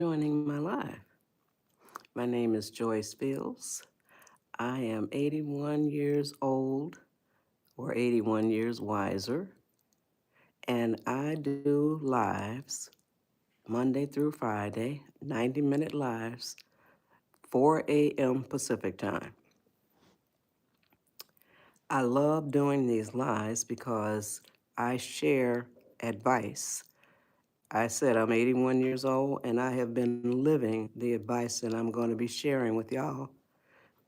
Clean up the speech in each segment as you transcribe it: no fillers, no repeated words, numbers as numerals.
Joining my live. My name is Joyce Fields. I am 81 years old or 81 years wiser, and I do lives Monday through Friday, 90-minute lives, 4 a.m. Pacific time. I love doing these lives because I share advice. I said I'm 81 years old, and I have been living the advice that I'm going to be sharing with y'all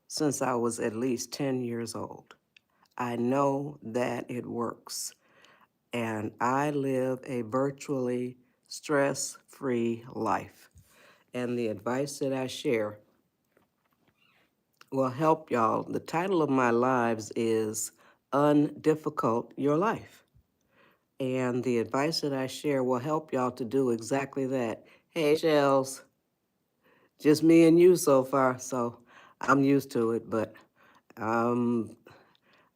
since I was at least 10 years old. I know that it works, and I live a virtually stress-free life. And the advice that I share will help y'all. The title of my lives is Undifficult Your Life. And the advice that I share will help y'all to do exactly that. Hey, Shells, just me and you so far, so I'm used to it, but um,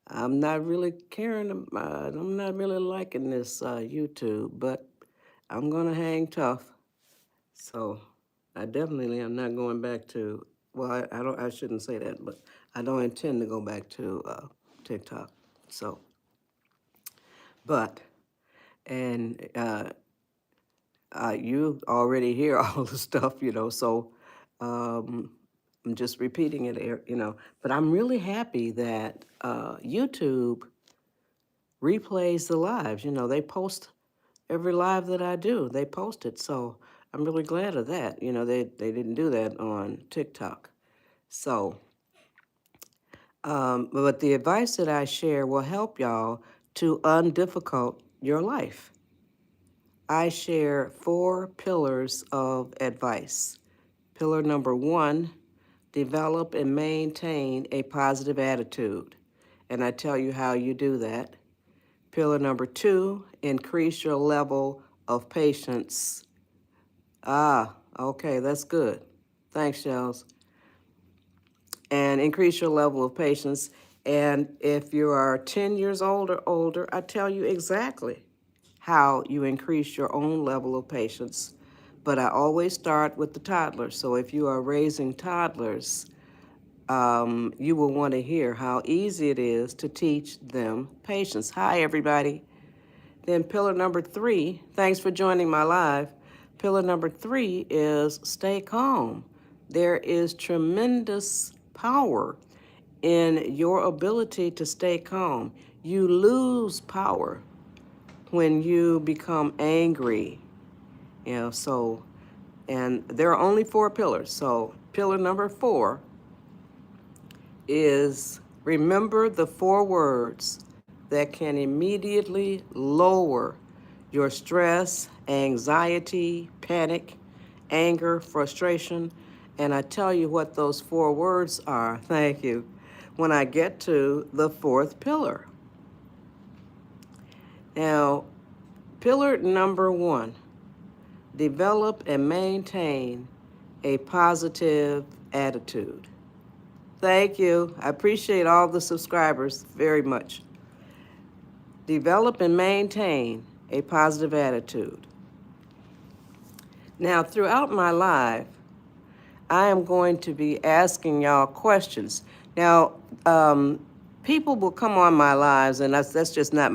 I'm not really caring. I'm not really liking this YouTube, but I'm gonna hang tough. So I definitely am not going back to. Well, I don't. I shouldn't say that, but I don't intend to go back to TikTok. So, but and you already hear all the stuff, So um, I'm just repeating it, But I'm really happy that YouTube replays the lives. They post every live that I do. They post it, so I'm really glad of that. They didn't do that on TikTok. So, but the advice that I share will help y'all to undifficult your life. I share 4 pillars of advice. Pillar number 1, develop and maintain a positive attitude. And I tell you how you do that. Pillar number 2, increase your level of patience. Okay, that's good. Thanks, Shells. And increase your level of patience. And if you are 10 years old or older, I tell you exactly how you increase your own level of patience. But I always start with the toddlers. So if you are raising toddlers, you will want to hear how easy it is to teach them patience. Hi, everybody. Then pillar number 3, thanks for joining my live. Pillar number 3 is stay calm. There is tremendous power in your ability to stay calm. You lose power when you become angry. And there are only 4 pillars. So pillar number 4 is remember the 4 words that can immediately lower your stress, anxiety, panic, anger, frustration. And I tell you what those 4 words are, thank you, when I get to the 4th pillar. Now, pillar number 1, develop and maintain a positive attitude. Thank you. I appreciate all the subscribers very much. Develop and maintain a positive attitude. Now, throughout my life, I am going to be asking y'all questions. Now, people will come on my lives, and that's just not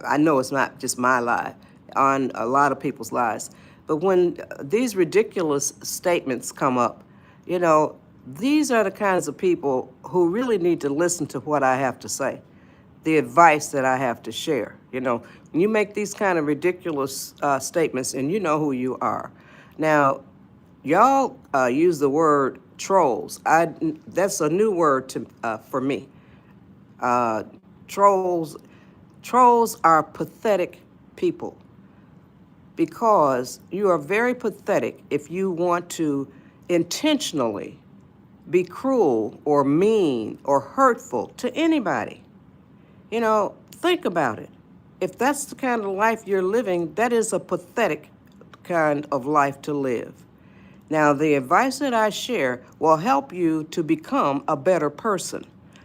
I know it's not just my life, on a lot of people's lives. But when these ridiculous statements come up, these are the kinds of people who really need to listen to what I have to say, the advice that I have to share. When you make these kind of ridiculous statements, and you know who you are. Now, y'all use the word trolls. That's a new word for me. Uh, trolls, trolls are pathetic people, because you are very pathetic if you want to intentionally be cruel or mean or hurtful to anybody. Think about it. If that's the kind of life you're living, that is a pathetic kind of life to live. Now, the advice that I share will help you to become a better person,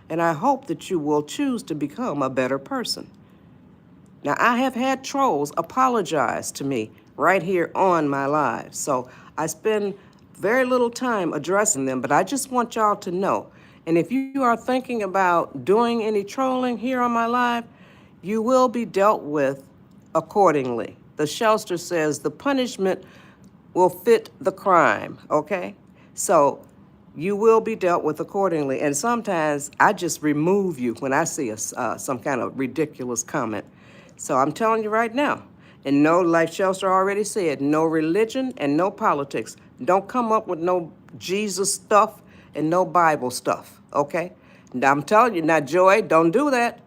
and I hope that you will choose to become a better person. Now, I have had trolls apologize to me right here on my live. So I spend very little time addressing them, but I just want y'all to know. And if you are thinking about doing any trolling here on my live, you will be dealt with accordingly. The Shelster says the punishment will fit the crime, okay? So you will be dealt with accordingly. And sometimes I just remove you when I see some kind of ridiculous comment. So I'm telling you right now, and no, like Shelster already said, no religion and no politics. Don't come up with no Jesus stuff and no Bible stuff, okay? Now I'm telling you, now Joy, don't do that.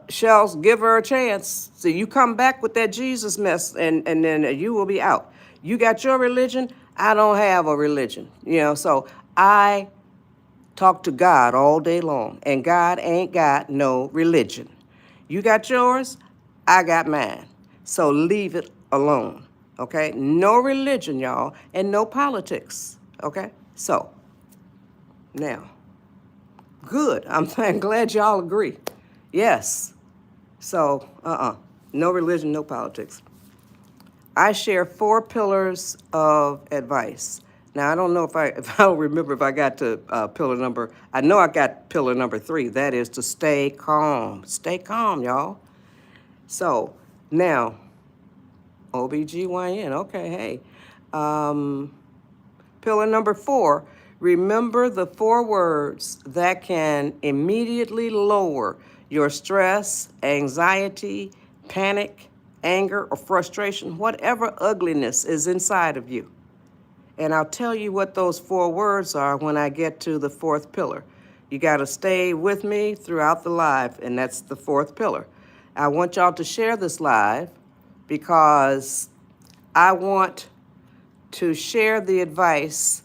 Shells, give her a chance. So you come back with that Jesus mess, and then you will be out. You got your religion. I don't have a religion. So I talk to God all day long, and God ain't got no religion. You got yours, I got mine. So leave it alone, okay? No religion, y'all, and no politics, okay? So now, good. I'm glad y'all agree. Yes. So, no religion, no politics. I share 4 pillars of advice. Now, I don't know if I don't remember if I got to pillar number, I know I got pillar number 3. That is to stay calm. Stay calm, y'all. So, now, OBGYN, okay, hey. Pillar number 4, remember the 4 words that can immediately lower your stress, anxiety, panic, anger, or frustration, whatever ugliness is inside of you. And I'll tell you what those 4 words are when I get to the 4th pillar. You got to stay with me throughout the live, and that's the 4th pillar. I want y'all to share this live because I want to share the advice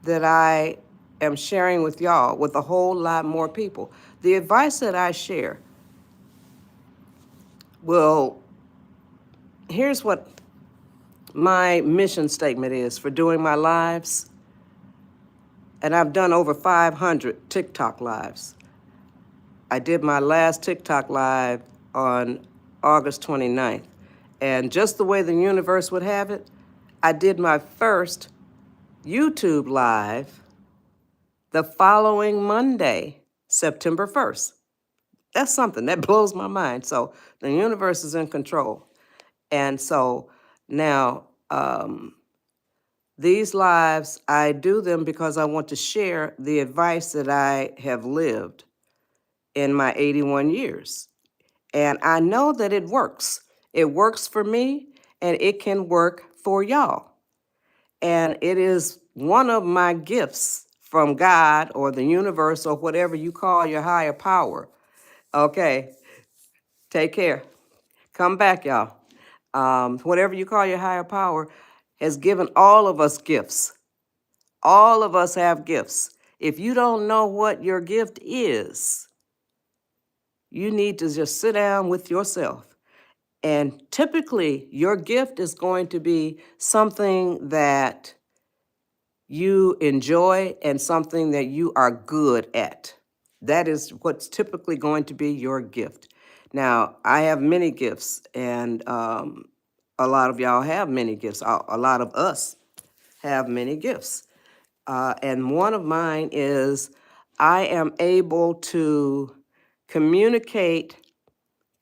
that I am sharing with y'all with a whole lot more people. The advice that I share here's what my mission statement is for doing my lives. And I've done over 500 TikTok lives. I did my last TikTok live on August 29th. And just the way the universe would have it, I did my first YouTube live the following Monday, September 1st. That's something that blows my mind. So the universe is in control. And so now these lives, I do them because I want to share the advice that I have lived in my 81 years. And I know that it works. It works for me, and it can work for y'all. And it is one of my gifts from God or the universe or whatever you call your higher power. Okay, take care. Come back, y'all. Whatever you call your higher power has given all of us gifts. All of us have gifts. If you don't know what your gift is, you need to just sit down with yourself. And typically, your gift is going to be something that you enjoy and something that you are good at. That is what's typically going to be your gift. Now, I have many gifts, and a lot of y'all have many gifts. A lot of us have many gifts. And one of mine is I am able to communicate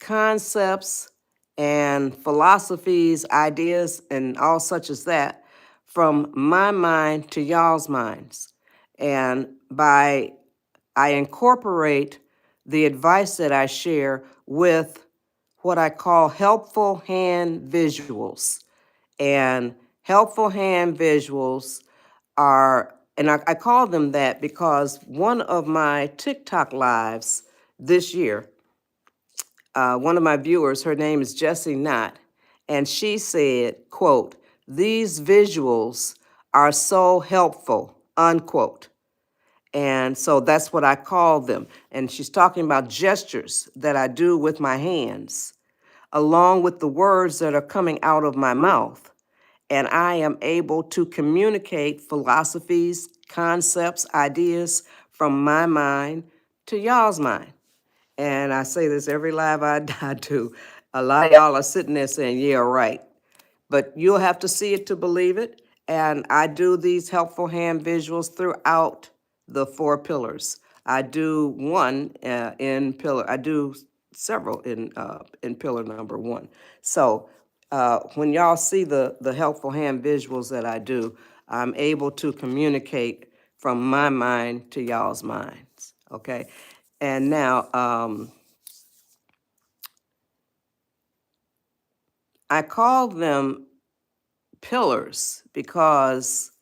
concepts and philosophies, ideas, and all such as that from my mind to y'all's minds. And I incorporate the advice that I share with what I call helpful hand visuals. And helpful hand visuals and I call them that because one of my TikTok lives this year, one of my viewers, her name is Jessie Knott, and she said, quote, "These visuals are so helpful," unquote. And so that's what I call them. And she's talking about gestures that I do with my hands, along with the words that are coming out of my mouth. And I am able to communicate philosophies, concepts, ideas from my mind to y'all's mind. And I say this every live I do. A lot of y'all are sitting there saying, yeah, right. but you'll have to see it to believe it. And I do these helpful hand visuals throughout the 4 pillars. I do one in pillar. I do several in pillar number 1. So when y'all see the helpful hand visuals that I do, I'm able to communicate from my mind to y'all's minds. Okay, and now I call them pillars because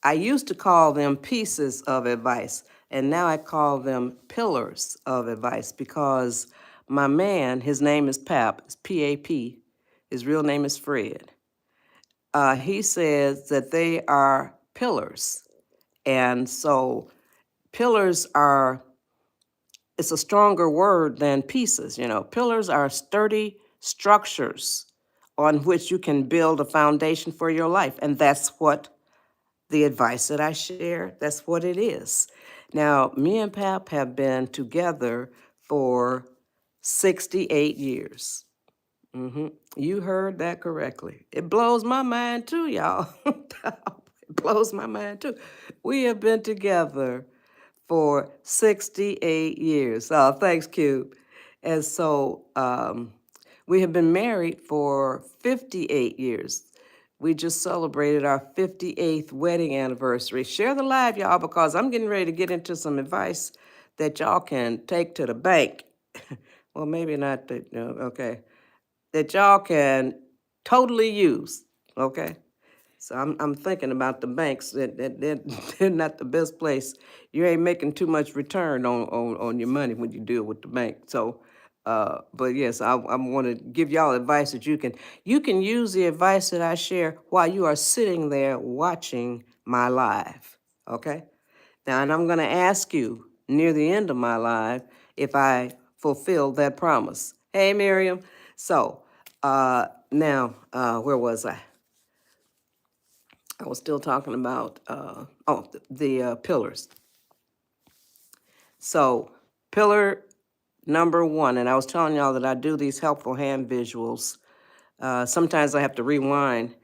I used to call them pieces of advice, and now I call them pillars of advice because my man, his name is Pap, it's P-A-P, his real name is Fred. He says that they are pillars. And so pillars are, it's a stronger word than pieces, you know. Pillars are sturdy structures on which you can build a foundation for your life. And that's what the advice that I share, that's what it is. Now, me and Pap have been together for 68 years. You heard that correctly. It blows my mind too, y'all. It blows my mind too. We have been together for 68 years. Oh, thanks, Cube. And so we have been married for 58 years. We just celebrated our 58th wedding anniversary. Share the live, y'all, because I'm getting ready to get into some advice that y'all can take to the bank. Well, maybe not, okay. That y'all can totally use, okay? So I'm thinking about the banks that they're not the best place. You ain't making too much return on your money when you deal with the bank. So, but yes, I want to give y'all advice that you can use the advice that I share while you are sitting there watching my live. Okay. Now, and I'm going to ask you near the end of my live if I fulfill that promise. Hey, Miriam. So now, where was I? I was still talking about, the pillars. So, pillar number 1, and I was telling y'all that I do these helpful hand visuals. Sometimes I have to rewind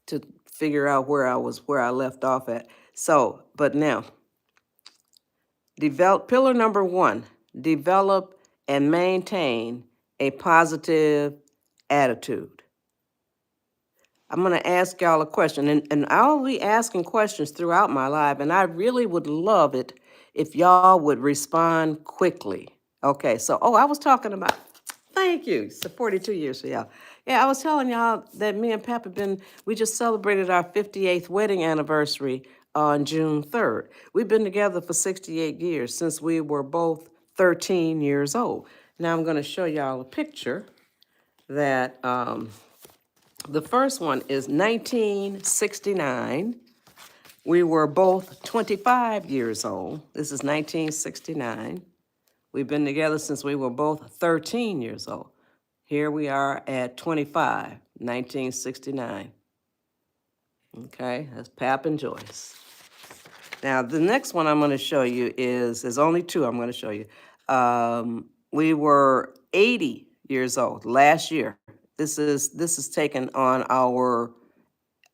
to figure out where I left off at. So, but now, pillar number 1, develop and maintain a positive attitude. I'm going to ask y'all a question, and I'll be asking questions throughout my live, and I really would love it if y'all would respond quickly. Okay, so, I was talking about, thank you, so 42 years for y'all. Yeah, I was telling y'all that me and Pap we just celebrated our 58th wedding anniversary on June 3rd. We've been together for 68 years since we were both 13 years old. Now I'm going to show y'all a picture that, the first one is 1969. We were both 25 years old. This is 1969. We've been together since we were both 13 years old. Here we are at 25, 1969. Okay, that's Pap and Joyce. Now, the next one I'm going to show you there's only 2 I'm going to show you. We were 80 years old last year. This is taken on our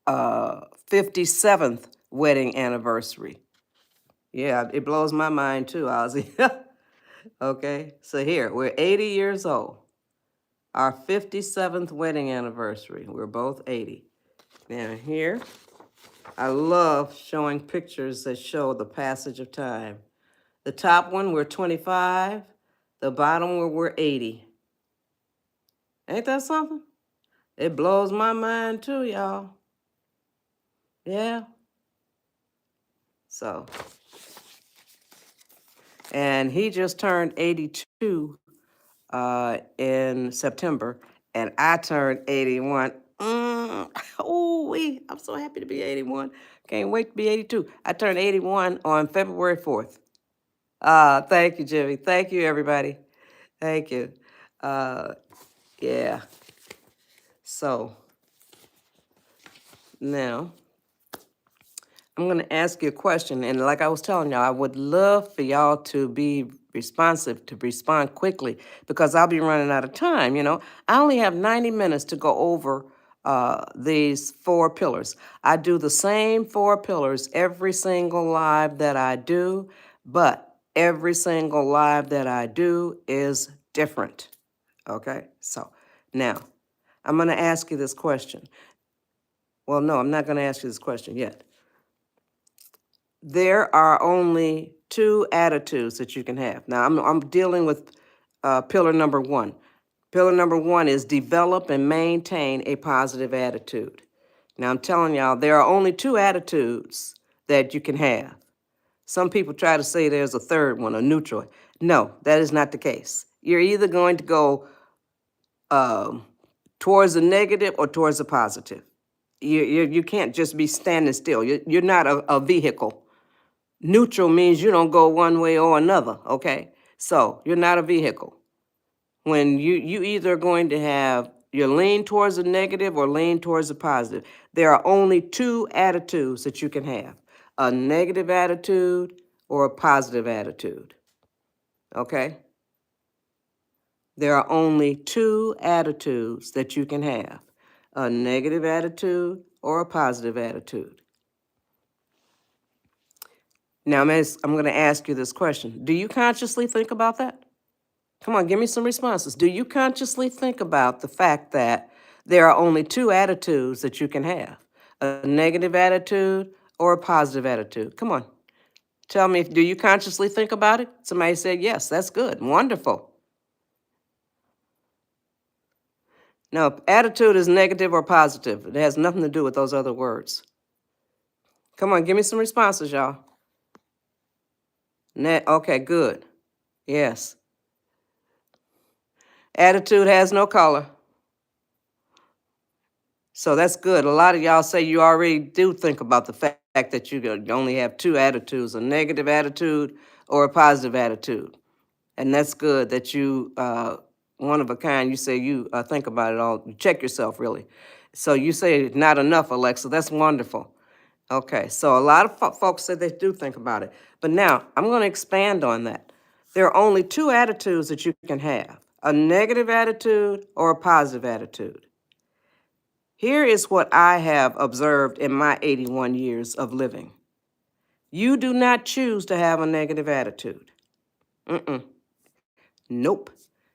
57th wedding anniversary. Yeah, it blows my mind too, Ozzy. Okay, so here, we're 80 years old. Our 57th wedding anniversary. We're both 80. Now here, I love showing pictures that show the passage of time. The top one, we're 25. The bottom one, we're 80. Ain't that something? It blows my mind too, y'all. Yeah. So, and he just turned 82 in September, and I turned 81. I'm so happy to be 81. Can't wait to be 82. I turned 81 on February 4th. Thank you, Jimmy. Thank you, everybody. Thank you. Yeah. So now I'm going to ask you a question. And like I was telling y'all, I would love for y'all to be responsive, to respond quickly, because I'll be running out of time. I only have 90 minutes to go over these 4 pillars. I do the same 4 pillars every single live that I do, but every single live that I do is different. Okay, so now I'm going to ask you this question. Well, no, I'm not going to ask you this question yet. There are only 2 attitudes that you can have. Now, I'm dealing with pillar number 1. Pillar number 1 is develop and maintain a positive attitude. Now, I'm telling y'all, there are only 2 attitudes that you can have. Some people try to say there's a third one, a neutral. No, that is not the case. You're either going to go towards the negative or towards the positive. You can't just be standing still. You're not a vehicle. Neutral means you don't go one way or another, okay? So you're not a vehicle. When you either are going to have, you lean towards the negative or lean towards the positive. There are only 2 attitudes that you can have, a negative attitude or a positive attitude, okay? There are only 2 attitudes that you can have, a negative attitude or a positive attitude. Now, I'm going to ask you this question. Do you consciously think about that? Come on, give me some responses. Do you consciously think about the fact that there are only 2 attitudes that you can have, a negative attitude or a positive attitude? Come on, tell me, do you consciously think about it? Somebody said yes, that's good, wonderful. No, attitude is negative or positive. It has nothing to do with those other words. Come on, give me some responses, y'all. Okay, good. Yes. Attitude has no color. So that's good. A lot of y'all say you already do think about the fact that you only have 2 attitudes, a negative attitude or a positive attitude. And that's good that you, one of a kind, you say you think about it all. You check yourself, really. So you say not enough, Alexa. That's wonderful. Okay, so a lot of folks say they do think about it. But now I'm going to expand on that. There are only 2 attitudes that you can have, a negative attitude or a positive attitude. Here is what I have observed in my 81 years of living. You do not choose to have a negative attitude. Nope.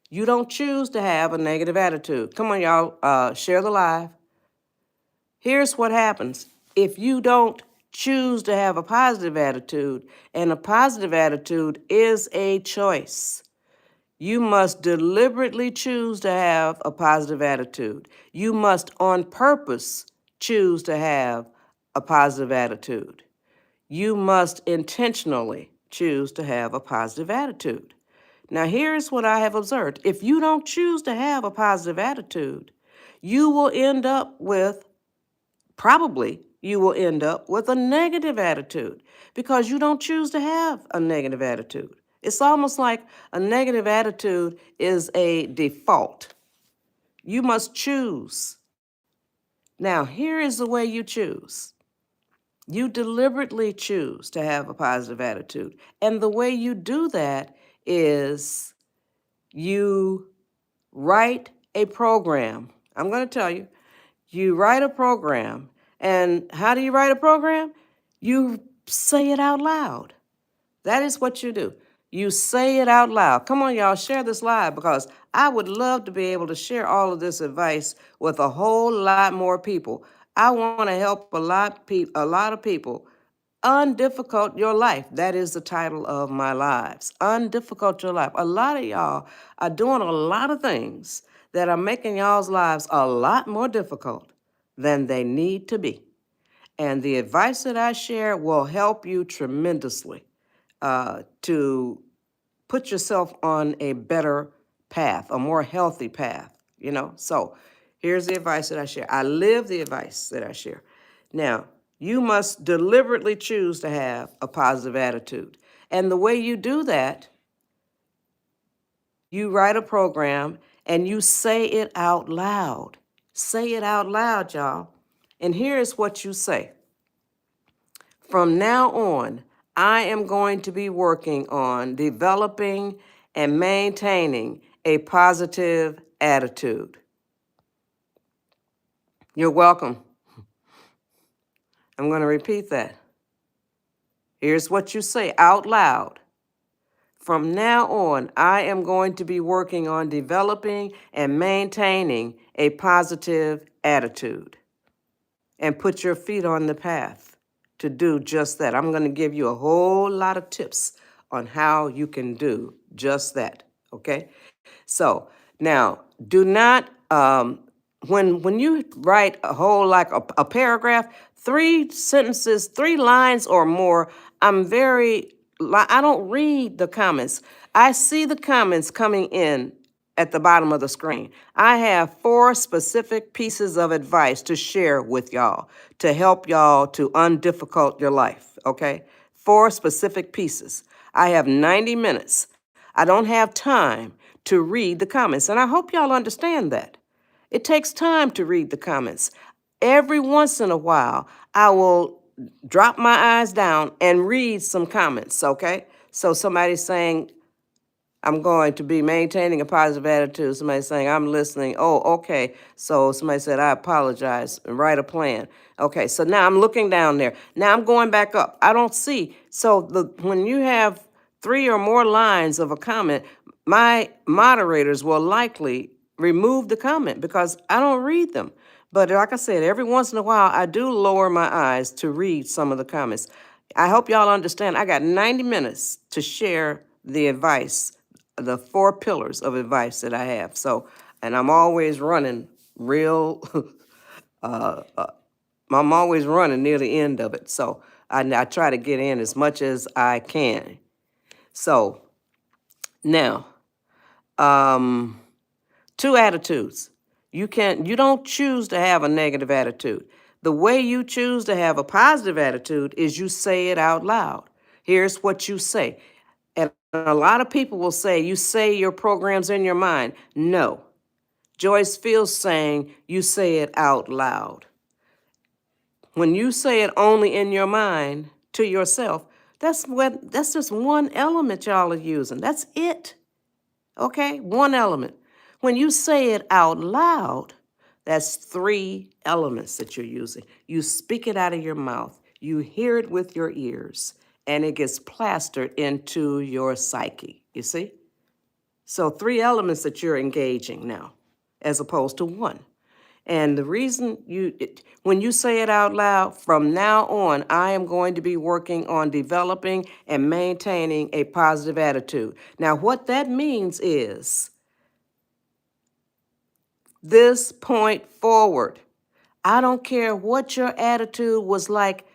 You don't choose to have a negative attitude. Come on, y'all, share the live. Here's what happens. If you don't choose to have a positive attitude, and a positive attitude is a choice, you must deliberately choose to have a positive attitude. You must on purpose choose to have a positive attitude. You must intentionally choose to have a positive attitude. Now, here's what I have observed. If you don't choose to have a positive attitude, you will end up with, probably, you will end up with a negative attitude because you don't choose to have a negative attitude. It's almost like a negative attitude is a default. You must choose. Now, here is the way you choose. You deliberately choose to have a positive attitude. And the way you do that is you write a program. I'm going to tell you, you write a program. And how do you write a program? You say it out loud. That is what you do. You say it out loud. Come on, y'all, share this live because I would love to be able to share all of this advice with a whole lot more people. I want to help a lot of people. Undifficult Your Life. That is the title of my lives. Undifficult Your Life. A lot of y'all are doing a lot of things that are making y'all's lives a lot more difficult than they need to be. And the advice that I share will help you tremendously to put yourself on a better path, a more healthy path, So here's the advice that I share. I live the advice that I share. Now, you must deliberately choose to have a positive attitude. And the way you do that, you write a program and you say it out loud. Say it out loud, y'all. And here's what you say. From now on, I am going to be working on developing and maintaining a positive attitude. You're welcome. I'm going to repeat that. Here's what you say out loud. From now on, I am going to be working on developing and maintaining a positive attitude. And put your feet on the path to do just that. I'm going to give you a whole lot of tips on how you can do just that. Okay? So now, do not when you write a whole like a paragraph, 3 sentences, 3 lines or more. I don't read the comments. I see the comments coming in at the bottom of the screen. I have 4 specific pieces of advice to share with y'all to help y'all to undifficult your life. Okay, 4 specific pieces. I have 90 minutes. I don't have time to read the comments. And I hope y'all understand that. It takes time to read the comments. Every once in a while, I will drop my eyes down and read some comments, okay? So somebody's saying, I'm going to be maintaining a positive attitude. Somebody saying, I'm listening. Oh, okay. So somebody said, I apologize and write a plan. Okay, so now I'm looking down there. Now I'm going back up. I don't see. So when you have 3 or more lines of a comment, my moderators will likely remove the comment because I don't read them. But like I said, every once in a while, I do lower my eyes to read some of the comments. I hope y'all understand. I got 90 minutes to share the advice, the 4 pillars of advice that I have. So, and I'm always running I'm always running near the end of it. So I try to get in as much as I can. So now, 2 attitudes. You don't choose to have a negative attitude. The way you choose to have a positive attitude is you say it out loud. Here's what you say. And a lot of people will say, you say your programs in your mind. No. Joyce Fields saying, you say it out loud. When you say it only in your mind to yourself, that's just one element y'all are using. That's it. Okay? One element. When you say it out loud, that's 3 elements that you're using. You speak it out of your mouth, you hear it with your ears, and it gets plastered into your psyche. You see? So 3 elements that you're engaging now, as opposed to 1. And the reason when you say it out loud, from now on, I am going to be working on developing and maintaining a positive attitude. Now, what that means is this point forward, I don't care what your attitude was like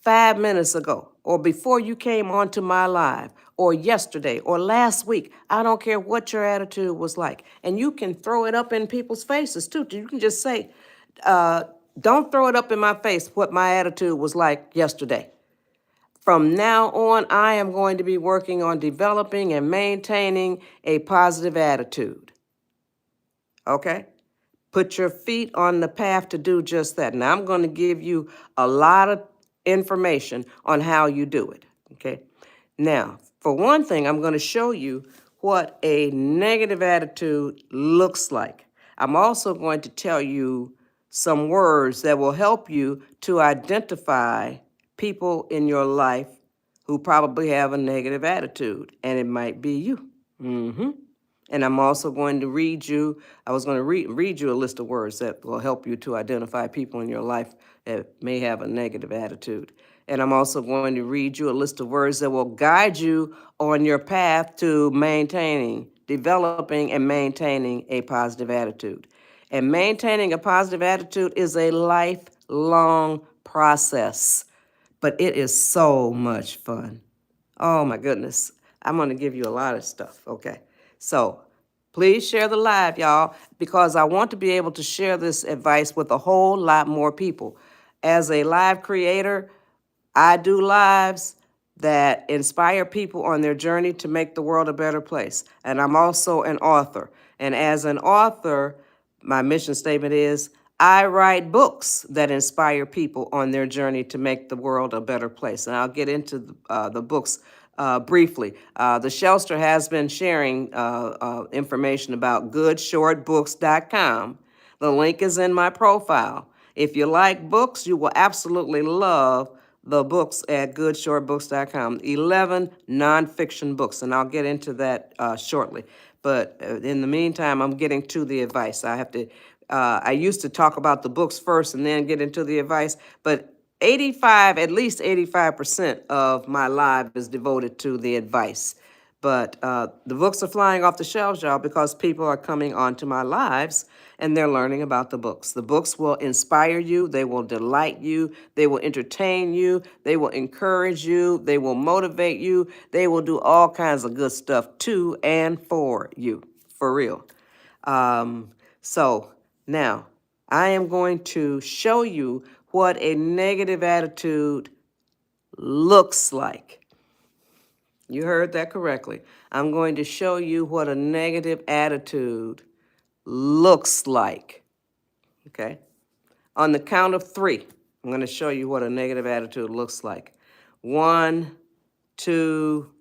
5 minutes ago, or before you came onto my live, or yesterday, or last week. I don't care what your attitude was like. And you can throw it up in people's faces too. You can just say, don't throw it up in my face what my attitude was like yesterday. From now on, I am going to be working on developing and maintaining a positive attitude. Okay? Put your feet on the path to do just that. Now, I'm going to give you a lot of information on how you do it, okay? Now, for one thing, I'm going to show you what a negative attitude looks like. I'm also going to tell you some words that will help you to identify people in your life who probably have a negative attitude, and it might be you. And I'm also going to read you, I was going to read you a list of words that will help you to identify people in your life that may have a negative attitude. And I'm also going to read you a list of words that will guide you on your path to developing and maintaining a positive attitude. And maintaining a positive attitude is a lifelong process, but it is so much fun. Oh my goodness. I'm going to give you a lot of stuff, okay? So please share the live, y'all, because I want to be able to share this advice with a whole lot more people. As a live creator, I do lives that inspire people on their journey to make the world a better place. And I'm also an author. And as an author, my mission statement is, I write books that inspire people on their journey to make the world a better place. And I'll get into the books briefly. The Shelster has been sharing information about goodshortbooks.com. The link is in my profile. If you like books, you will absolutely love the books at goodshortbooks.com. 11 nonfiction books, and I'll get into that shortly. But in the meantime, I'm getting to the advice. I used to talk about the books first and then get into the advice, but at least 85% of my live is devoted to the advice. But the books are flying off the shelves, y'all, because people are coming onto my lives and they're learning about the books. The books will inspire you. They will delight you. They will entertain you. They will encourage you. They will motivate you. They will do all kinds of good stuff to and for you, for real. So now I am going to show you what a negative attitude looks like. You heard that correctly. I'm going to show you what a negative attitude looks like. Okay? On the count of 3, I'm going to show you what a negative attitude looks like. 1, 2,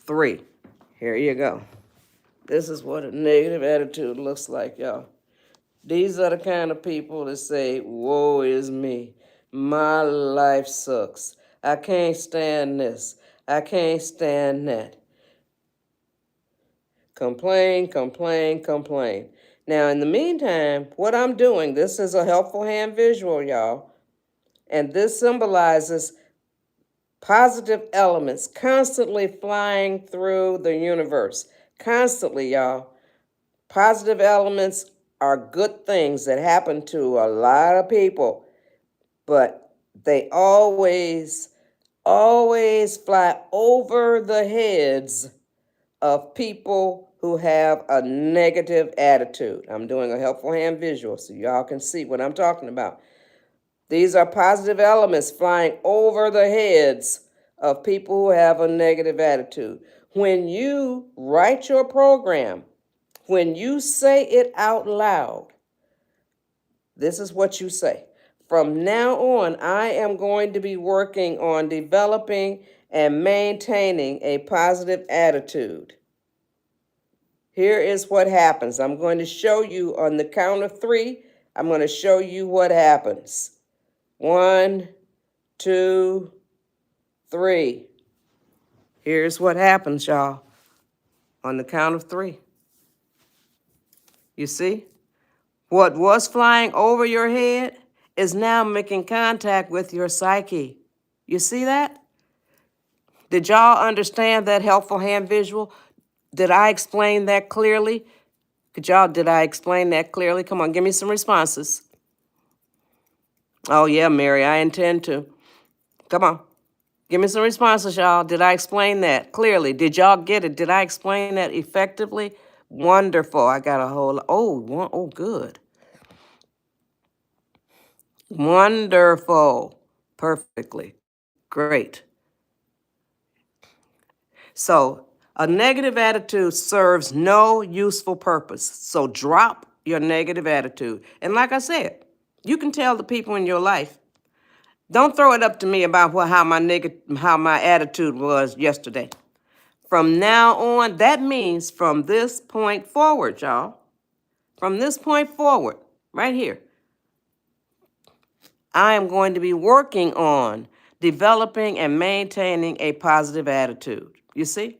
3. Here you go. This is what a negative attitude looks like, y'all. These are the kind of people that say, woe is me. My life sucks. I can't stand this. I can't stand that. Complain, complain, complain. Now, in the meantime, what I'm doing, this is a helpful hand visual, y'all. And this symbolizes positive elements constantly flying through the universe. Constantly, y'all. Positive elements are good things that happen to a lot of people, but they always fly over the heads of people who have a negative attitude. I'm doing a helpful hand visual so y'all can see what I'm talking about. These are positive elements flying over the heads of people who have a negative attitude. When you write your program, when you say it out loud, this is what you say. From now on, I am going to be working on developing and maintaining a positive attitude. Here is what happens. I'm going to show you on the count of 3. I'm going to show you what happens. 1, 2, 3. Here's what happens, y'all. On the count of 3. You see? What was flying over your head is now making contact with your psyche. You see that? Did y'all understand that helpful hand visual? Did I explain that clearly? Did I explain that clearly? Come on, give me some responses. Oh, yeah, Mary, I intend to. Come on. Give me some responses, y'all. Did I explain that clearly? Did y'all get it? Did I explain that effectively? Wonderful. I got a whole, oh, good. Wonderful. Perfectly. Great. So a negative attitude serves no useful purpose. So drop your negative attitude. And like I said, you can tell the people in your life. Don't throw it up to me about how my attitude was yesterday. From now on, that means from this point forward, y'all. From this point forward, right here, I am going to be working on developing and maintaining a positive attitude. You see?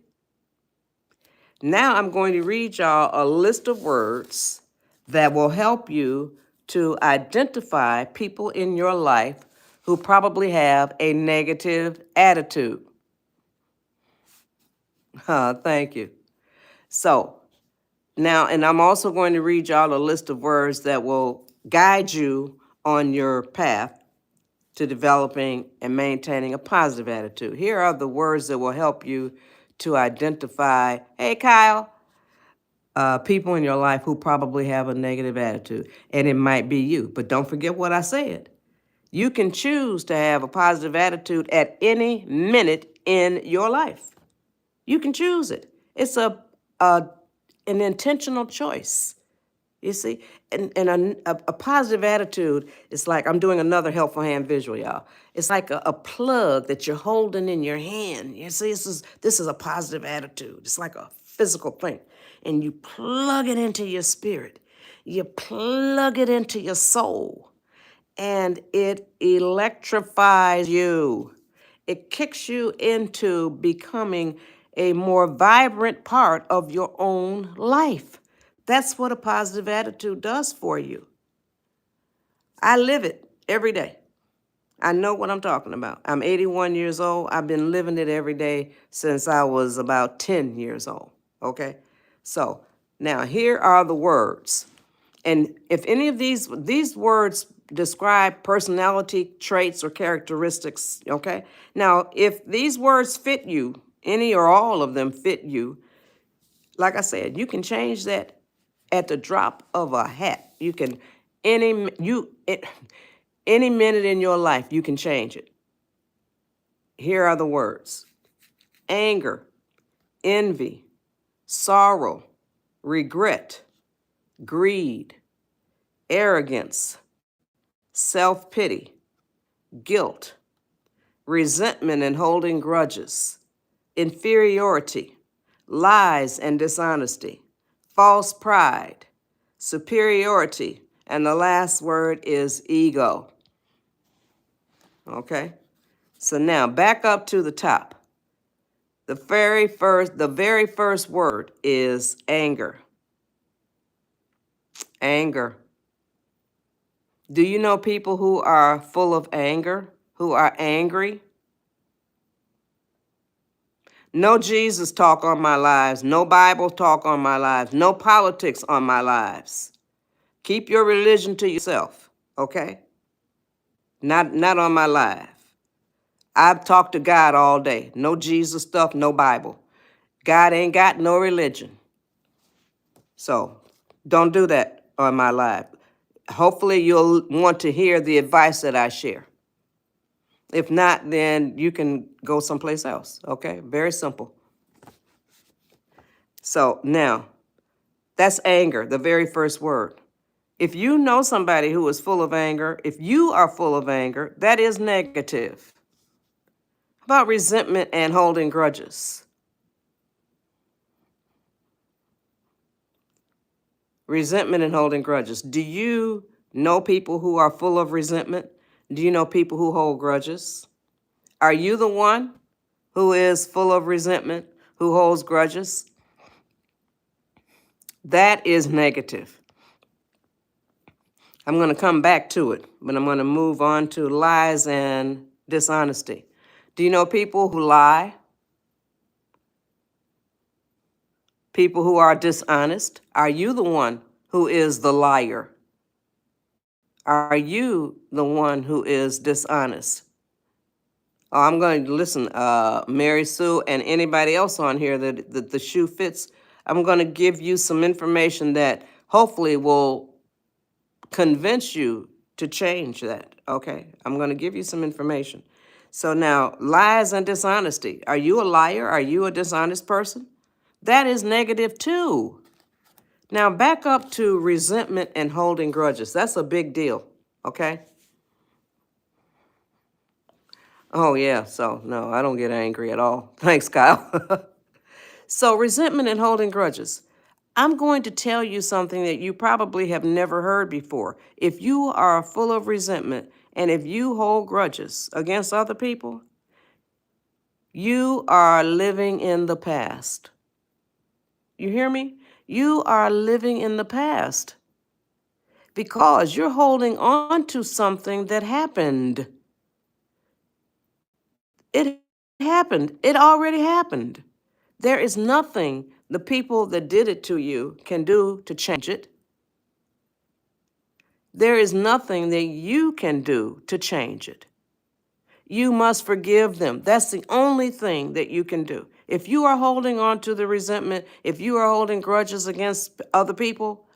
Now I'm going to read y'all a list of words that will help you to identify people in your life who probably have a negative attitude. Thank you. So now, and I'm also going to read y'all a list of words that will guide you on your path to developing and maintaining a positive attitude. Here are the words that will help you to identify, hey, Kyle, people in your life who probably have a negative attitude. And it might be you, but don't forget what I said. You can choose to have a positive attitude at any minute in your life. You can choose it. It's an intentional choice. You see, and a positive attitude is like, I'm doing another helpful hand visual, y'all. It's like a plug that you're holding in your hand. You see, this is a positive attitude. It's like a physical thing, and you plug it into your spirit. You plug it into your soul, and it electrifies you. It kicks you into becoming a more vibrant part of your own life. That's what a positive attitude does for you. I live it every day. I know what I'm talking about. I'm 81 years old. I've been living it every day since I was about 10 years old. Okay? So now here are the words. And if any of these words describe personality traits or characteristics, okay? Now, if these words fit you, any or all of them fit you, like I said, you can change that at the drop of a hat. You can any minute in your life you can change it. Here are the words: anger, envy, sorrow, regret, greed, arrogance, self-pity, guilt, resentment and holding grudges, inferiority, lies and dishonesty, false pride, superiority, and the last word is ego. Okay? So now back up to the top. The very first word is anger. Anger. Do you know people who are full of anger, who are angry? No Jesus talk on my lives, no Bible talk on my lives, no politics on my lives. Keep your religion to yourself, okay? Not on my life. I've talked to God all day. No Jesus stuff, no Bible. God ain't got no religion. So don't do that on my life. Hopefully you'll want to hear the advice that I share. If not, then you can go someplace else, okay? Very simple. So now, that's anger, the very first word. If you know somebody who is full of anger, if you are full of anger, that is negative. How about resentment and holding grudges? Resentment and holding grudges. Do you know people who are full of resentment? Do you know people who hold grudges? Are you the one who is full of resentment, who holds grudges? That is negative. I'm going to come back to it, but I'm going to move on to lies and dishonesty. Do you know people who lie? People who are dishonest? Are you the one who is the liar? Are you the one who is dishonest? Oh, I'm going to listen, Mary Sue, and anybody else on here that the shoe fits. I'm going to give you some information that hopefully will convince you to change that, okay? I'm going to give you some information. So now, lies and dishonesty. Are you a liar? Are you a dishonest person? That is negative too. Now, back up to resentment and holding grudges. That's a big deal, okay? Oh, yeah, so no, I don't get angry at all. Thanks, Kyle. So, resentment and holding grudges. I'm going to tell you something that you probably have never heard before. If you are full of resentment and if you hold grudges against other people, you are living in the past. You hear me? You are living in the past because you're holding on to something that happened. It happened. It already happened. There is nothing the people that did it to you can do to change it. There is nothing that you can do to change it. You must forgive them. That's the only thing that you can do. If you are holding on to the resentment, if you are holding grudges against other people,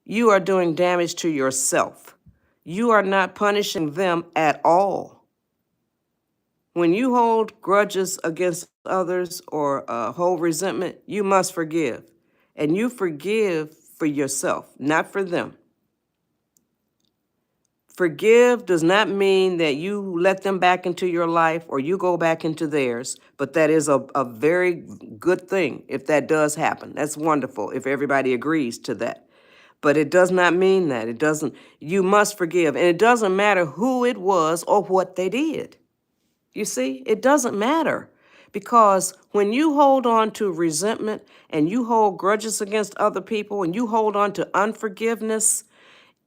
you are doing damage to yourself. You are not punishing them at all. When you hold grudges against others or hold resentment, you must forgive. And you forgive for yourself, not for them. Forgive does not mean that you let them back into your life or you go back into theirs, but that is a very good thing if that does happen. That's wonderful if everybody agrees to that. But it does not mean that. It doesn't, you must forgive. And it doesn't matter who it was or what they did. You see, it doesn't matter. Because when you hold on to resentment and you hold grudges against other people and you hold on to unforgiveness,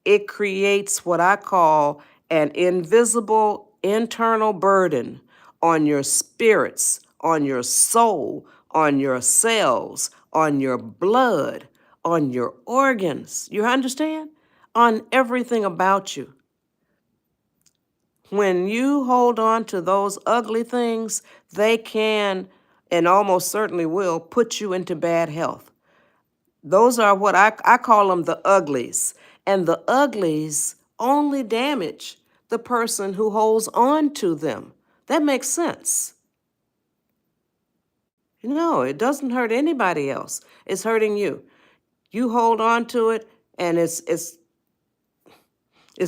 it creates what I call an invisible internal burden on your spirits, on your soul, on your cells, on your blood, on your organs. You understand? On everything about you. When you hold on to those ugly things, they can and almost certainly will put you into bad health. Those are what I call them the uglies. And the uglies only damage the person who holds on to them. That makes sense. No, it doesn't hurt anybody else. It's hurting you. You hold on to it, and it's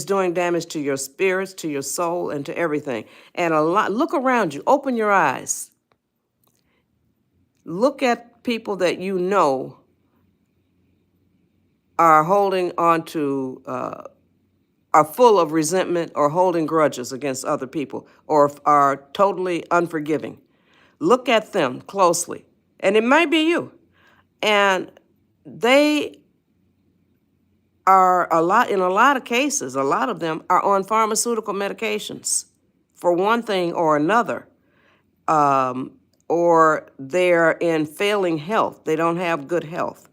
doing damage to your spirits, to your soul, and to everything. And look around you. Open your eyes. Look at people that you know are holding on to, are full of resentment or holding grudges against other people or are totally unforgiving. Look at them closely. And it might be you. And they are in a lot of cases, a lot of them are on pharmaceutical medications for one thing or another. Or they're in failing health. They don't have good health.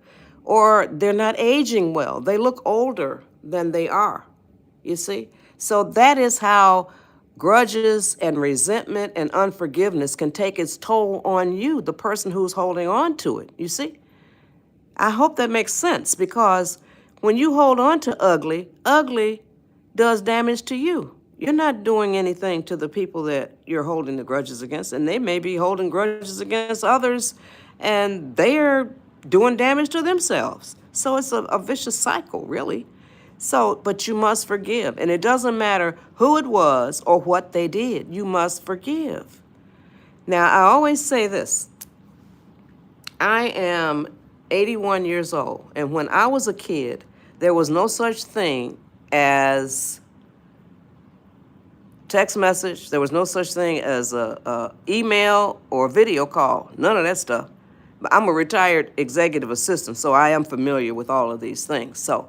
Or they're not aging well. They look older than they are, you see? So that is how grudges and resentment and unforgiveness can take its toll on you, the person who's holding on to it, you see? I hope that makes sense, because when you hold on to ugly, ugly does damage to you. You're not doing anything to the people that you're holding the grudges against, and they may be holding grudges against others, and they're doing damage to themselves. So it's a vicious cycle, really. So, but you must forgive, and it doesn't matter who it was or what they did. You must forgive. Now, I always say this. I am 81 years old, and when I was a kid, there was no such thing as text message. There was no such thing as a email or video call. None of that stuff. But I'm a retired executive assistant, so I am familiar with all of these things. So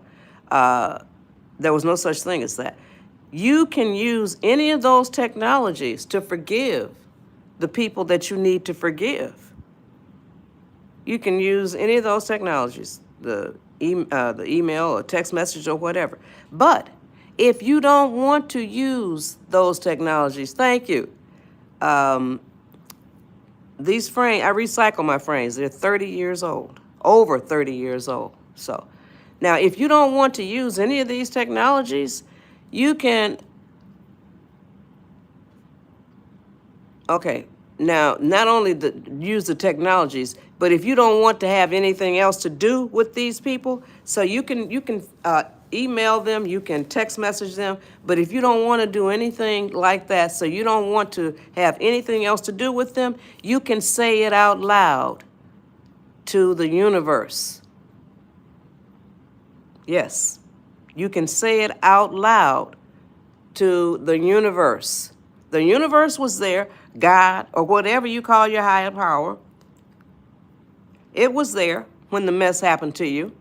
there was no such thing as that. You can use any of those technologies to forgive the people that you need to forgive. You can use any of those technologies, the email or text message or whatever. But if you don't want to use those technologies, thank you. These frames, I recycle my frames. They're 30 years old, over 30 years old. So now, if you don't want to use any of these technologies, you can, okay, now, not only use the technologies, but if you don't want to have anything else to do with these people, so you can email them, you can text message them, but if you don't want to do anything like that, so you don't want to have anything else to do with them, you can say it out loud to the universe. Yes, you can say it out loud to the universe. The universe was there, God, or whatever you call your higher power. It was there when the mess happened to you.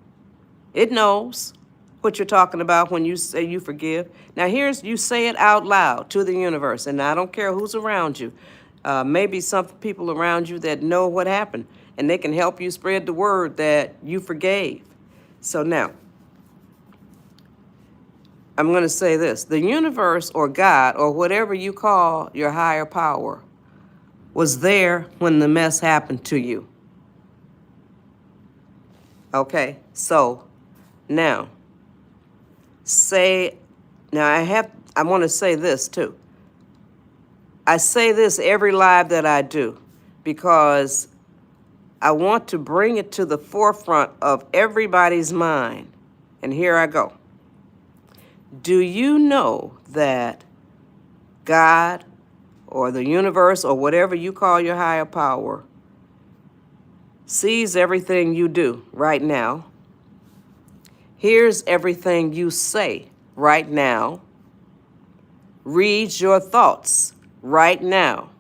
It knows what you're talking about when you say you forgive. Now you say it out loud to the universe, and I don't care who's around you. Maybe some people around you that know what happened, and they can help you spread the word that you forgave. So now, I'm going to say this. The universe or God or whatever you call your higher power was there when the mess happened to you. Okay, so now, I want to say this too. I say this every live that I do because I want to bring it to the forefront of everybody's mind. And here I go. Do you know that God or the universe or whatever you call your higher power sees everything you do right now, hears everything you say right now, reads your thoughts right now?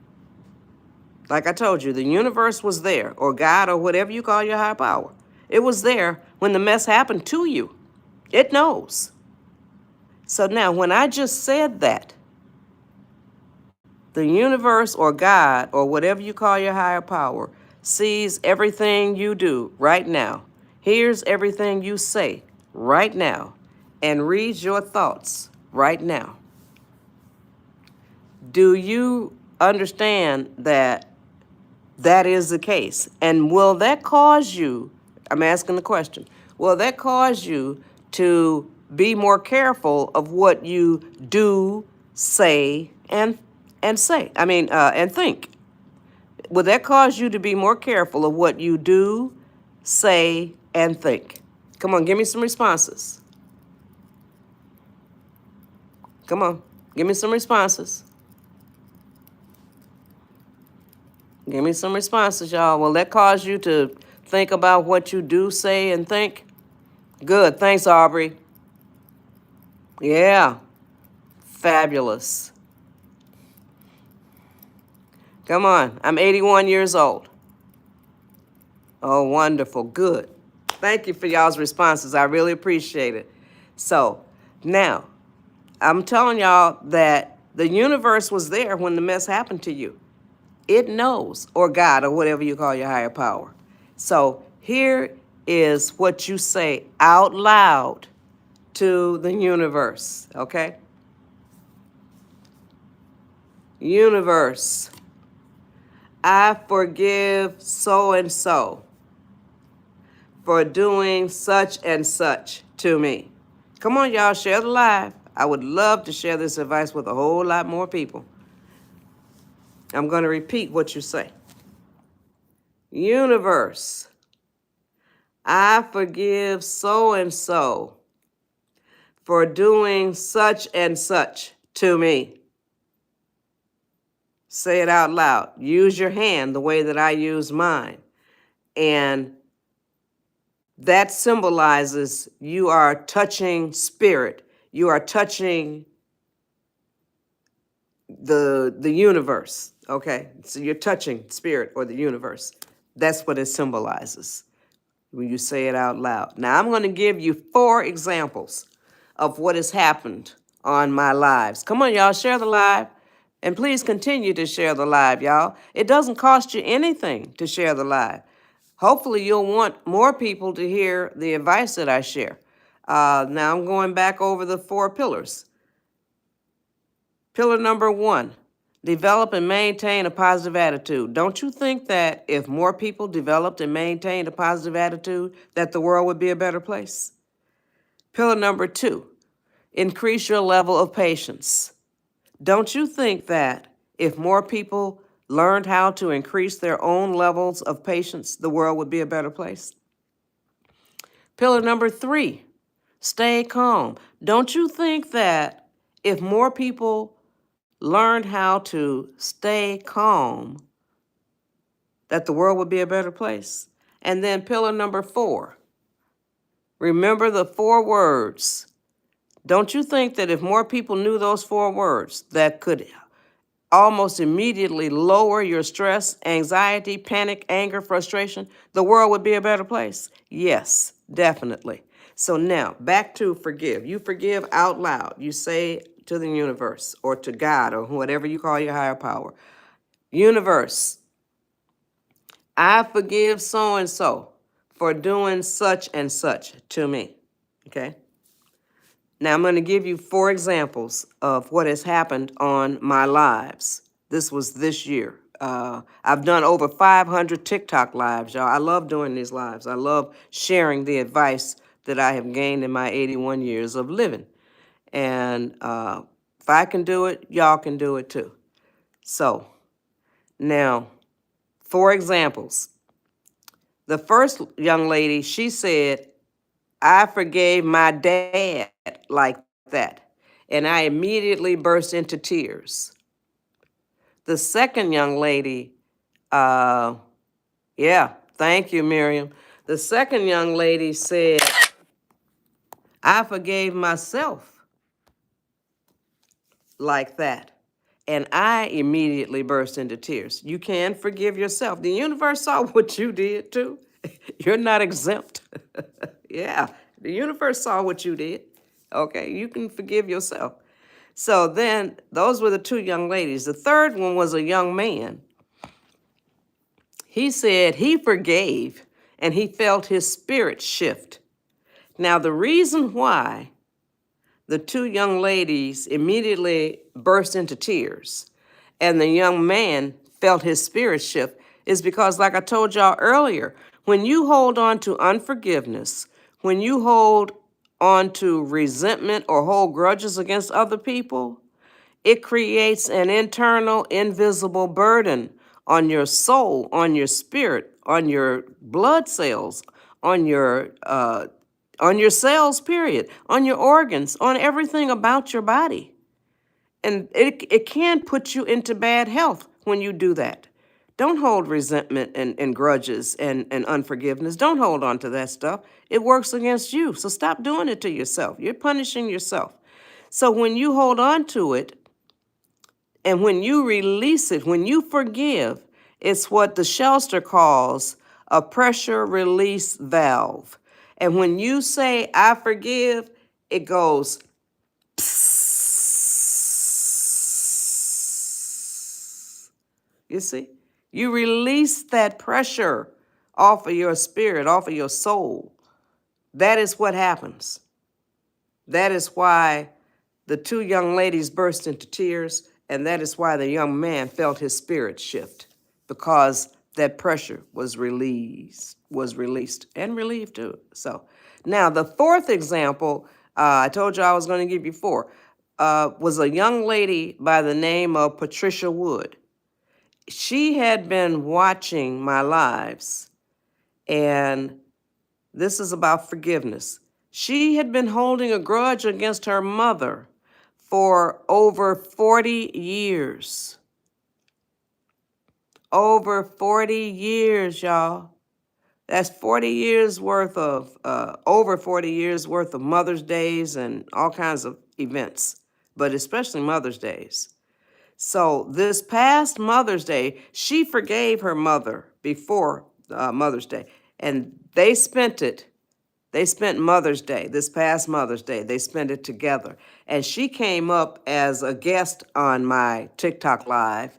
Like I told you, the universe was there, or God, or whatever you call your higher power. It was there when the mess happened to you. It knows. So now, when I just said that, the universe or God, or whatever you call your higher power, sees everything you do right now, hears everything you say right now, and reads your thoughts right now. Do you understand that that is the case? And will that cause you, I'm asking the question, will that cause you to be more careful of what you do, say, and think? Will that cause you to be more careful of what you do, say, and think? Come on, give me some responses. Come on, give me some responses. Give me some responses, y'all. Will that cause you to think about what you do, say, and think? Good. Thanks, Aubrey. Yeah. Fabulous. Come on. I'm 81 years old. Oh, wonderful. Good. Thank you for y'all's responses. I really appreciate it. So, now, I'm telling y'all that the universe was there when the mess happened to you. It knows, or God, or whatever you call your higher power. So, here is what you say out loud to the universe, okay? Universe, I forgive so and so for doing such and such to me. Come on, y'all, share the live. I would love to share this advice with a whole lot more people. I'm going to repeat what you say. Universe, I forgive so and so for doing such and such to me. Say it out loud. Use your hand the way that I use mine. And that symbolizes you are touching spirit. You are touching the universe, okay? So you're touching spirit or the universe. That's what it symbolizes when you say it out loud. Now, I'm going to give you 4 examples of what has happened on my lives. Come on, y'all, share the live. And please continue to share the live, y'all. It doesn't cost you anything to share the live. Hopefully, you'll want more people to hear the advice that I share. Now, I'm going back over the 4 pillars. Pillar number 1, develop and maintain a positive attitude. Don't you think that if more people developed and maintained a positive attitude, that the world would be a better place? Pillar number 2, increase your level of patience. Don't you think that if more people learned how to increase their own levels of patience, the world would be a better place? Pillar number 3, stay calm. Don't you think that if more people learned how to stay calm, that the world would be a better place? And then pillar number 4, remember the 4 words. Don't you think that if more people knew those 4 words, that could almost immediately lower your stress, anxiety, panic, anger, frustration, the world would be a better place? Yes, definitely. So now, back to forgive. You forgive out loud. You say to the universe or to God or whatever you call your higher power, universe, I forgive so-and-so for doing such and such to me, okay? Now, I'm going to give you 4 examples of what has happened on my lives. This was this year. I've done over 500 TikTok lives, y'all. I love doing these lives. I love sharing the advice that I have gained in my 81 years of living. And if I can do it, y'all can do it too. So, now, 4 examples. The first young lady, she said, I forgave my dad like that. And I immediately burst into tears. The second young lady, uh, yeah, thank you, Miriam. The second young lady said, I forgave myself like that. And I immediately burst into tears. You can forgive yourself. The universe saw what you did too. You're not exempt. Yeah, the universe saw what you did. Okay, you can forgive yourself. So then, those were the two young ladies. The third one was a young man. He said he forgave and he felt his spirit shift. Now, the reason why the two young ladies immediately burst into tears and the young man felt his spirit shift is because, like I told y'all earlier, when you hold on to unforgiveness, when you hold on to resentment or hold grudges against other people, it creates an internal, invisible burden on your soul, on your spirit, on your blood cells, on your cells, period, on your organs, on everything about your body. And it can put you into bad health when you do that. Don't hold resentment and grudges and unforgiveness. Don't hold on to that stuff. It works against you. So stop doing it to yourself. You're punishing yourself. So when you hold on to it, and when you release it, when you forgive, it's what the Shelster calls a pressure release valve. And when you say, I forgive, it goes psst. You see? You release that pressure off of your spirit, off of your soul. That is what happens. That is why the two young ladies burst into tears, and that is why the young man felt his spirit shift, because that pressure was released and relieved too. So now the fourth example, I told you I was going to give you four, was a young lady by the name of Patricia Wood. She had been watching my lives, and this is about forgiveness. She had been holding a grudge against her mother for over 40 years. Over 40 years, y'all. That's 40 years worth of, over 40 years worth of Mother's Days and all kinds of events, but especially Mother's Days. So this past Mother's Day, she forgave her mother before Mother's Day, and they spent Mother's Day, this past Mother's Day, they spent it together. And she came up as a guest on my TikTok Live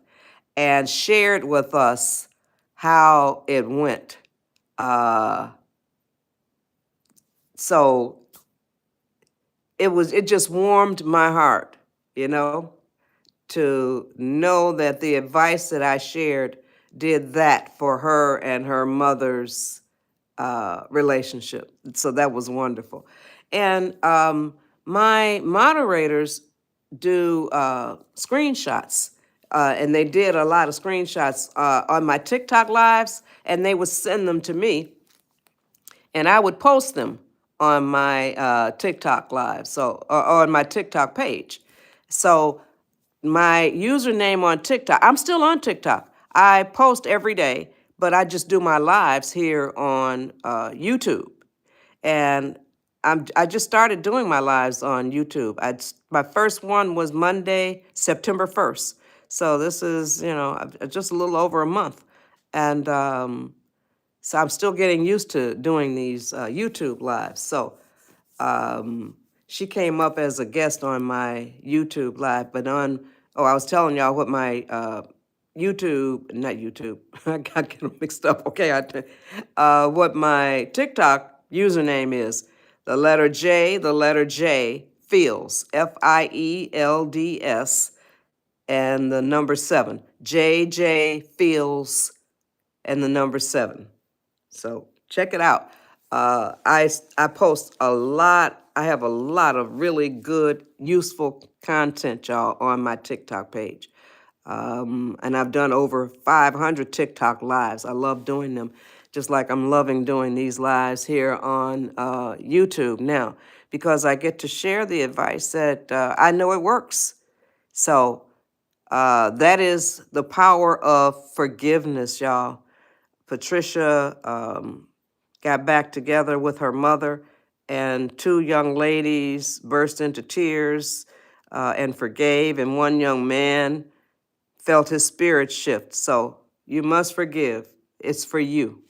and shared with us how it went. So it just warmed my heart, to know that the advice that I shared did that for her and her mother's relationship. So that was wonderful. And my moderators do screenshots, and they did a lot of screenshots on my TikTok lives, and they would send them to me, and I would post them on my TikTok live, so on my TikTok page. So my username on TikTok, I'm still on TikTok. I post every day, but I just do my lives here on YouTube. And I just started doing my lives on YouTube. My first one was Monday, September 1st. So this is, just a little over a month. And so I'm still getting used to doing these YouTube lives. So she came up as a guest on my YouTube live, but I was telling y'all what my not YouTube, I got them mixed up. Okay, what my TikTok username is. The letter J, Fields, Fields, and the number 7. JJ Fields and the number 7. So check it out. I post a lot. I have a lot of really good, useful content, y'all, on my TikTok page. And I've done over 500 TikTok lives. I love doing them. just like I'm loving doing these lives here on YouTube now, because I get to share the advice that I know it works. So that is the power of forgiveness, y'all. Patricia got back together with her mother, and two young ladies burst into tears and forgave, and one young man felt his spirit shift. So you must forgive. It's for you.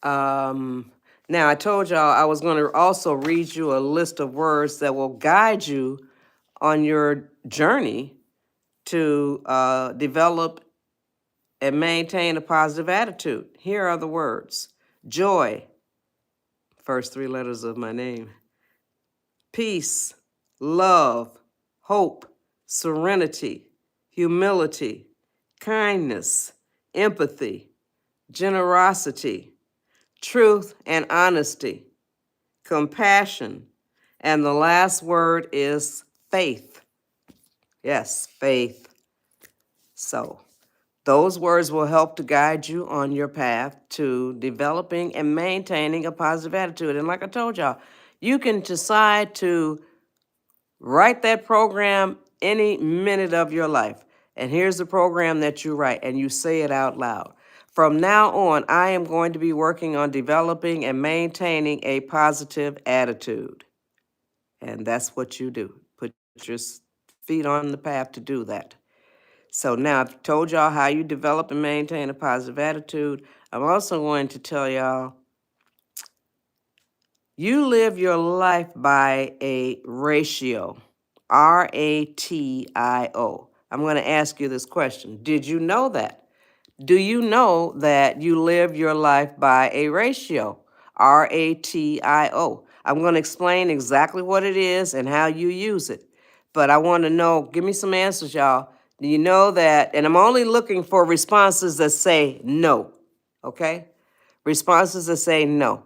Now, I told y'all I was going to also read you a list of words that will guide you on your journey to develop and maintain a positive attitude. Here are the words: joy, first three letters of my name; peace, love, hope, serenity, humility, kindness, empathy, generosity, truth and honesty, compassion, and the last word is faith. Yes, faith. So, those words will help to guide you on your path to developing and maintaining a positive attitude. And like I told y'all, you can decide to write that program any minute of your life. And here's the program that you write, and you say it out loud. From now on, I am going to be working on developing and maintaining a positive attitude. And that's what you do. Put your feet on the path to do that. So now I've told y'all how you develop and maintain a positive attitude. I'm also going to tell y'all, you live your life by a ratio, ratio. I'm going to ask you this question. Did you know that? Do you know that you live your life by a ratio, ratio? I'm going to explain exactly what it is and how you use it. But I want to know, give me some answers, y'all. Do you know that? And I'm only looking for responses that say no, okay? Responses that say no.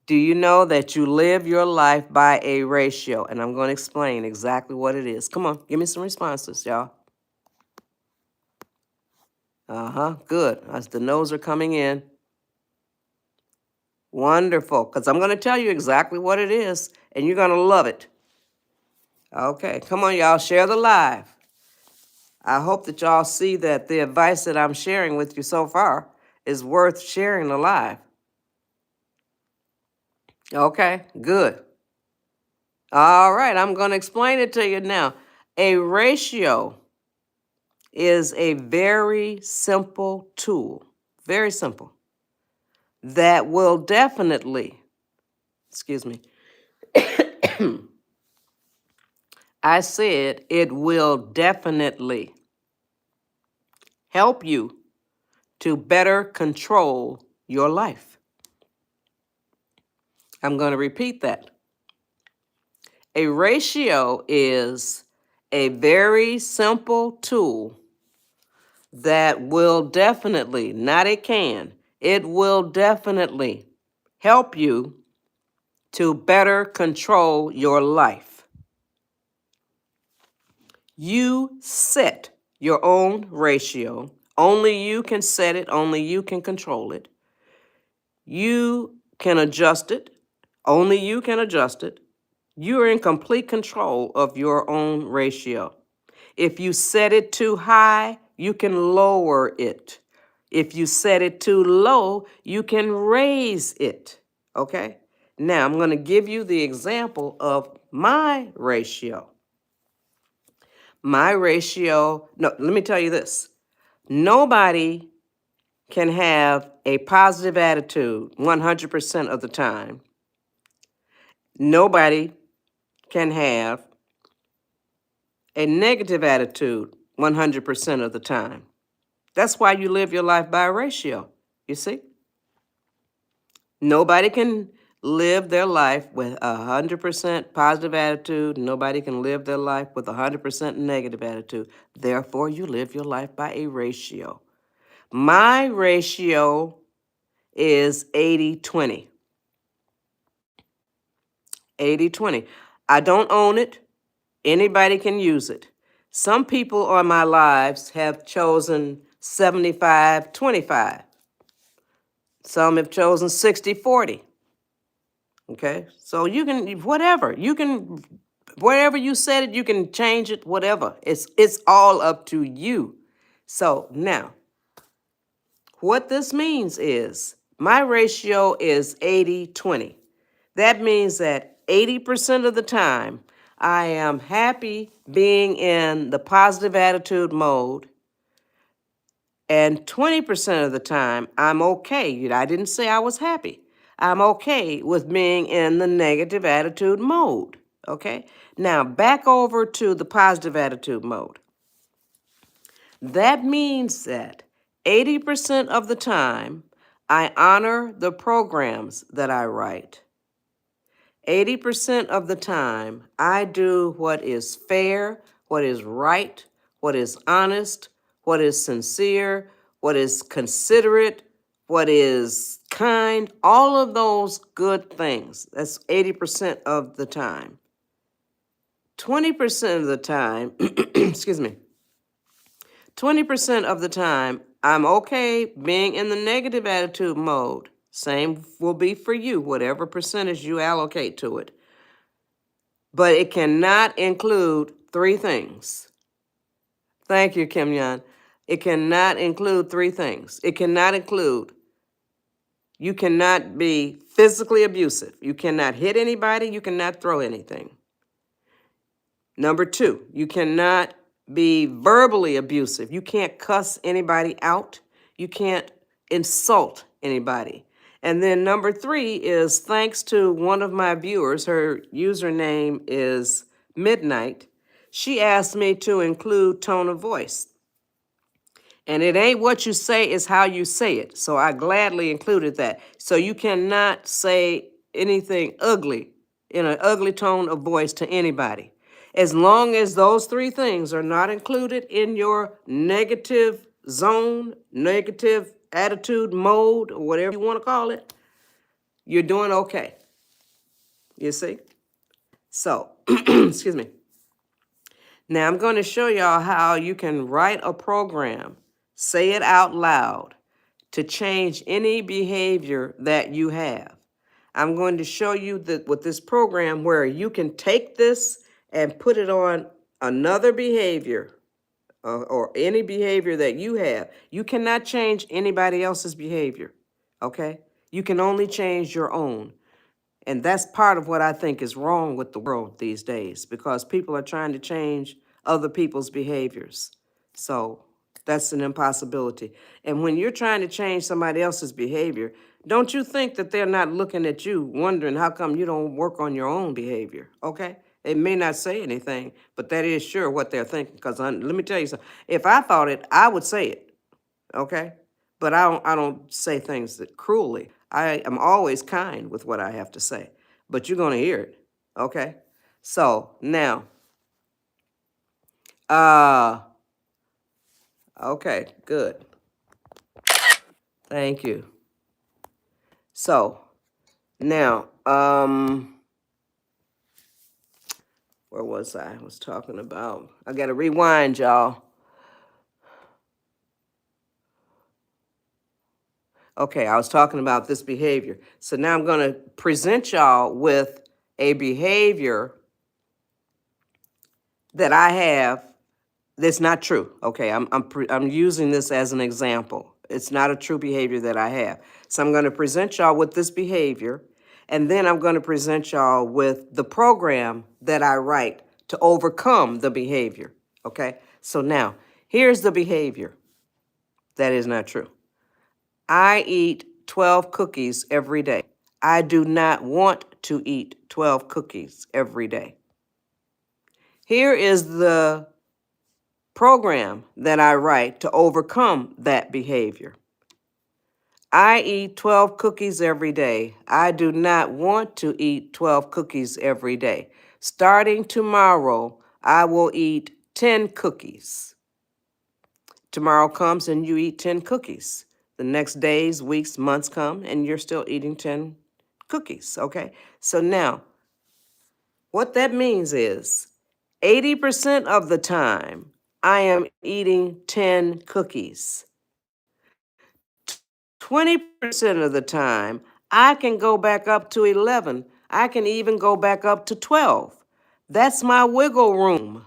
Do you know that you live your life by a ratio? And I'm going to explain exactly what it is. Come on, give me some responses, y'all. Good. As the no's are coming in. Wonderful, because I'm going to tell you exactly what it is, and you're going to love it. Okay, come on, y'all, share the live. I hope that y'all see that the advice that I'm sharing with you so far is worth sharing the live. Okay, good. All right, I'm going to explain it to you now. A ratio is a very simple tool, very simple, that will definitely, excuse me, I said it will definitely help you to better control your life. I'm going to repeat that. A ratio is a very simple tool that will definitely, not it can, it will definitely help you to better control your life. You set your own ratio. Only you can set it, only you can control it. You can adjust it, only you can adjust it. You're in complete control of your own ratio. If you set it too high, you can lower it. If you set it too low, you can raise it. Okay? Now, I'm going to give you the example of my ratio. My ratio, no, let me tell you this. Nobody can have a positive attitude 100% of the time. Nobody can have a negative attitude 100% of the time. That's why you live your life by a ratio, you see? Nobody can live their life with 100% positive attitude. Nobody can live their life with 100% negative attitude. Therefore, you live your life by a ratio. My ratio is 80-20. 80-20. I don't own it. Anybody can use it. Some people on my lives have chosen 75-25. Some have chosen 60-40. Okay, so you can, whatever, you can, wherever you set it, you can change it, whatever. It's all up to you. So now, what this means is my ratio is 80-20. That means that 80% of the time, I am happy being in the positive attitude mode, and 20% of the time, I'm okay. I didn't say I was happy. I'm okay with being in the negative attitude mode. Okay? Now, back over to the positive attitude mode. That means that 80% of the time, I honor the programs that I write. 80% of the time, I do what is fair, what is right, what is honest, what is sincere, what is considerate, what is kind, all of those good things. That's 80% of the time. 20% of the time, excuse me, 20% of the time, I'm okay being in the negative attitude mode. Same will be for you, whatever percentage you allocate to it. But it cannot include three things. Thank you, Kim Yan. It cannot include three things. It cannot include, you cannot be physically abusive. You cannot hit anybody. You cannot throw anything. Number two, you cannot be verbally abusive. You can't cuss anybody out. You can't insult anybody. And then number three is, thanks to one of my viewers, her username is Midnight, she asked me to include tone of voice. And it ain't what you say, it's how you say it. So I gladly included that. So you cannot say anything ugly in an ugly tone of voice to anybody. As long as those three things are not included in your negative zone, negative attitude mode, or whatever you want to call it, you're doing okay. You see? So, excuse me. Now I'm going to show y'all how you can write a program, say it out loud, to change any behavior that you have. I'm going to show you that with this program where you can take this and put it on another behavior or any behavior that you have. You cannot change anybody else's behavior, okay? You can only change your own. And that's part of what I think is wrong with the world these days, because people are trying to change other people's behaviors. So that's an impossibility. And when you're trying to change somebody else's behavior, don't you think that they're not looking at you wondering how come you don't work on your own behavior, okay? They may not say anything, but that is sure what they're thinking. Because let me tell you something. If I thought it, I would say it, okay? But I don't say things that cruelly. I am always kind with what I have to say, but you're going to hear it, okay? So now, okay, good. Thank you. So now, where was I? I was talking about, I got to rewind, y'all. Okay, I was talking about this behavior. So now I'm going to present y'all with a behavior that I have that's not true. Okay, I'm using this as an example. It's not a true behavior that I have. So I'm going to present y'all with this behavior, and then I'm going to present y'all with the program that I write to overcome the behavior. Okay, so now here's the behavior that is not true. I eat 12 cookies every day. I do not want to eat 12 cookies every day. Here is the program that I write to overcome that behavior. I eat 12 cookies every day. I do not want to eat 12 cookies every day. Starting tomorrow, I will eat 10 cookies. Tomorrow comes and you eat 10 cookies. The next days, weeks, months come and you're still eating 10 cookies, okay? So now, what that means is 80% of the time, I am eating 10 cookies. 20% of the time, I can go back up to 11. I can even go back up to 12. That's my wiggle room.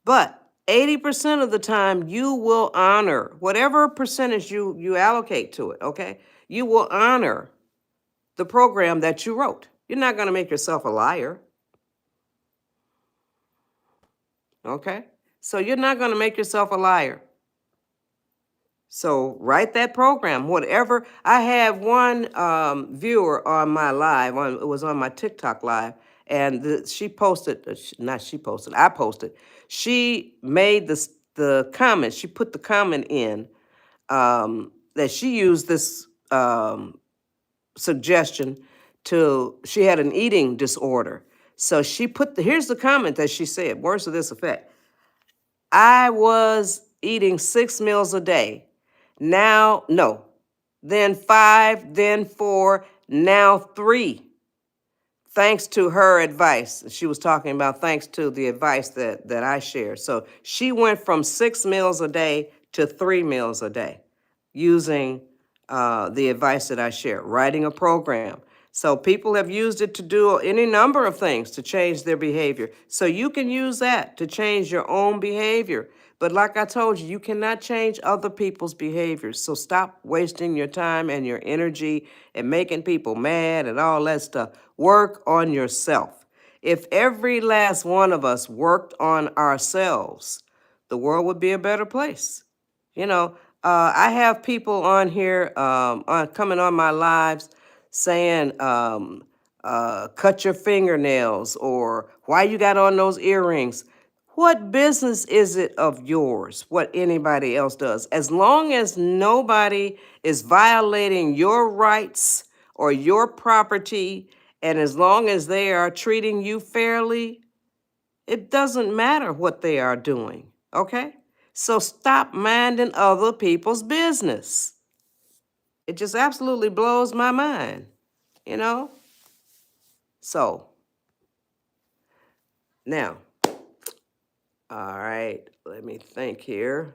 But 80% of the time, you will honor whatever percentage you allocate to it, okay? You will honor the program that you wrote. You're not going to make yourself a liar, okay? So you're not going to make yourself a liar. So write that program, whatever. I have one viewer on my live, it was on my TikTok live, and she posted, not she posted, I posted. She made the comment, she put the comment in that she used this suggestion she had an eating disorder. So she put, here's the comment that she said, words to this effect. I was eating 6 meals a day. Now, no. Then 5, then 4, now 3. Thanks to her advice. She was talking about thanks to the advice that I shared. So she went from 6 meals a day to 3 meals a day using the advice that I shared, writing a program. So people have used it to do any number of things to change their behavior. So you can use that to change your own behavior. But like I told you, you cannot change other people's behaviors. So stop wasting your time and your energy and making people mad and all that stuff. Work on yourself. If every last one of us worked on ourselves, the world would be a better place. You know, I have people on here coming on my lives saying, cut your fingernails, or why you got on those earrings. What business is it of yours what anybody else does? As long as nobody is violating your rights or your property, and as long as they are treating you fairly, it doesn't matter what they are doing, okay? So stop minding other people's business. It just absolutely blows my mind, you know? So, now, all right, let me think here.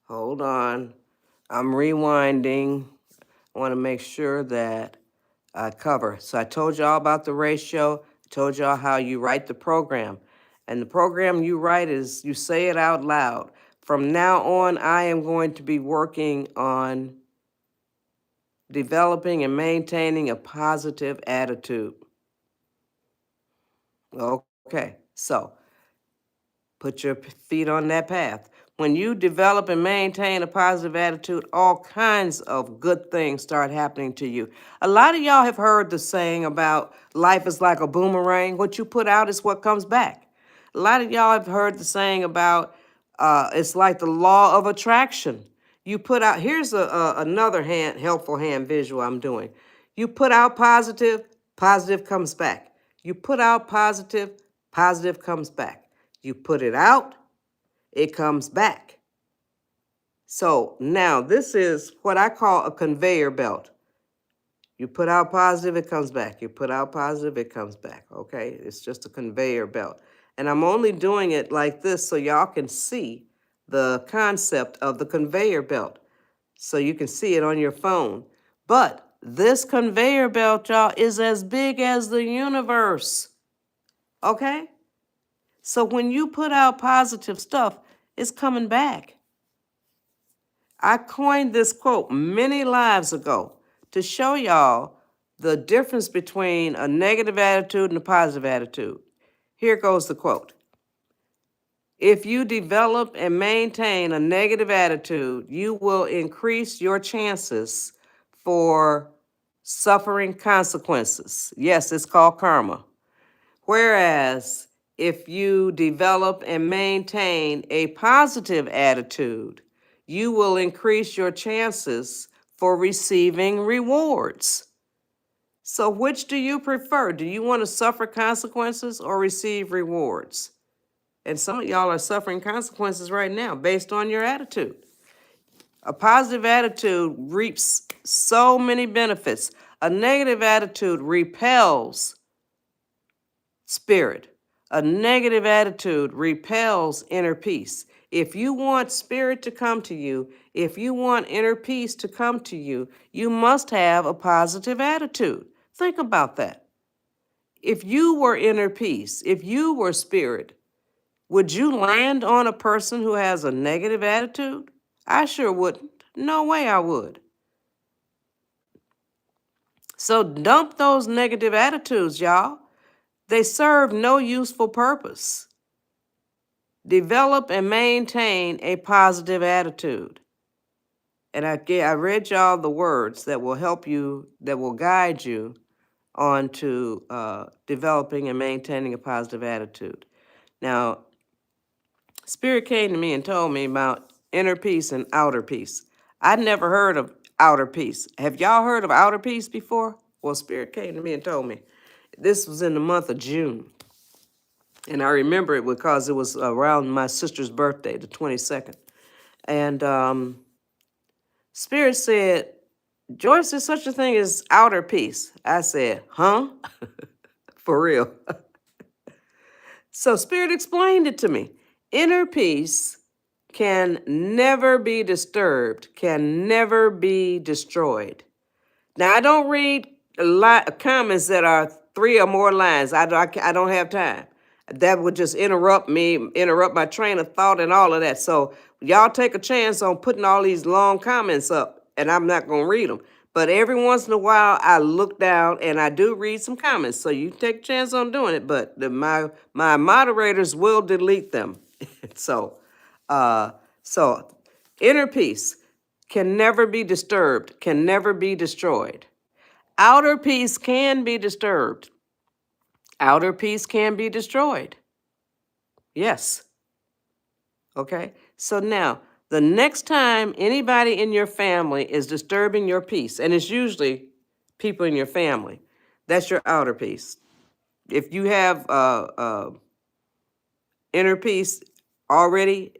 Hold on. I'm rewinding. I want to make sure that I cover. So I told y'all about the ratio. I told y'all how you write the program. And the program you write is you say it out loud. From now on, I am going to be working on developing and maintaining a positive attitude. Okay, so put your feet on that path. When you develop and maintain a positive attitude, all kinds of good things start happening to you. A lot of y'all have heard the saying about life is like a boomerang. What you put out is what comes back. A lot of y'all have heard the saying about it's like the law of attraction. You put out, here's another helpful hand visual I'm doing. You put out positive, positive comes back. You put out positive, positive comes back. You put it out, it comes back. So now this is what I call a conveyor belt. You put out positive, it comes back. You put out positive, it comes back. Okay, it's just a conveyor belt. And I'm only doing it like this so y'all can see the concept of the conveyor belt. So you can see it on your phone. But this conveyor belt, y'all, is as big as the universe. Okay? So when you put out positive stuff, it's coming back. I coined this quote many lives ago to show y'all the difference between a negative attitude and a positive attitude. Here goes the quote. If you develop and maintain a negative attitude, you will increase your chances for suffering consequences. Yes, it's called karma. Whereas if you develop and maintain a positive attitude, you will increase your chances for receiving rewards. So which do you prefer? Do you want to suffer consequences or receive rewards? And some of y'all are suffering consequences right now based on your attitude. A positive attitude reaps so many benefits. A negative attitude repels spirit. A negative attitude repels inner peace. If you want spirit to come to you, if you want inner peace to come to you, you must have a positive attitude. Think about that. If you were inner peace, if you were spirit, would you land on a person who has a negative attitude? I sure wouldn't. No way I would. So dump those negative attitudes, y'all. They serve no useful purpose. Develop and maintain a positive attitude. And I read y'all the words that will help you, that will guide you on to developing and maintaining a positive attitude. Now, Spirit came to me and told me about inner peace and outer peace. I'd never heard of outer peace. Have y'all heard of outer peace before? Well, Spirit came to me and told me. This was in the month of June. And I remember it because it was around my sister's birthday, the 22nd. And Spirit said, Joyce, there's such a thing as outer peace. I said, huh? For real. So Spirit explained it to me. Inner peace can never be disturbed, can never be destroyed. Now, I don't read comments that are 3 or more lines. I don't have time. That would just interrupt me, interrupt my train of thought and all of that. So y'all take a chance on putting all these long comments up, and I'm not going to read them. But every once in a while, I look down and I do read some comments. So you take a chance on doing it, but my moderators will delete them. So, so inner peace can never be disturbed, can never be destroyed. Outer peace can be disturbed. Outer peace can be destroyed. Yes. Okay. So now, the next time anybody in your family is disturbing your peace, and it's usually people in your family, that's your outer peace. If you have inner peace already,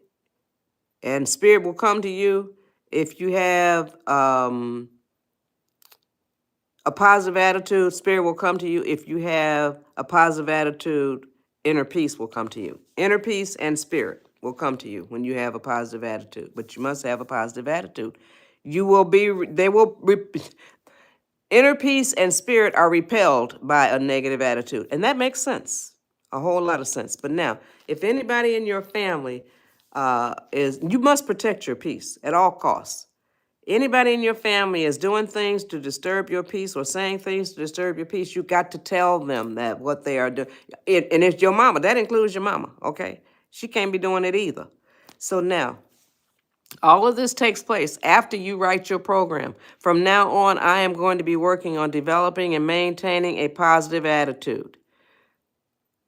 and spirit will come to you. If you have a positive attitude, spirit will come to you. If you have a positive attitude, inner peace will come to you. Inner peace and spirit will come to you when you have a positive attitude. But you must have a positive attitude. Inner peace and spirit are repelled by a negative attitude. And that makes sense. A whole lot of sense. But now, if anybody in your family you must protect your peace at all costs. Anybody in your family is doing things to disturb your peace or saying things to disturb your peace, you got to tell them that what they are doing. And it's your mama. That includes your mama, okay? She can't be doing it either. So now, all of this takes place after you write your program. From now on, I am going to be working on developing and maintaining a positive attitude.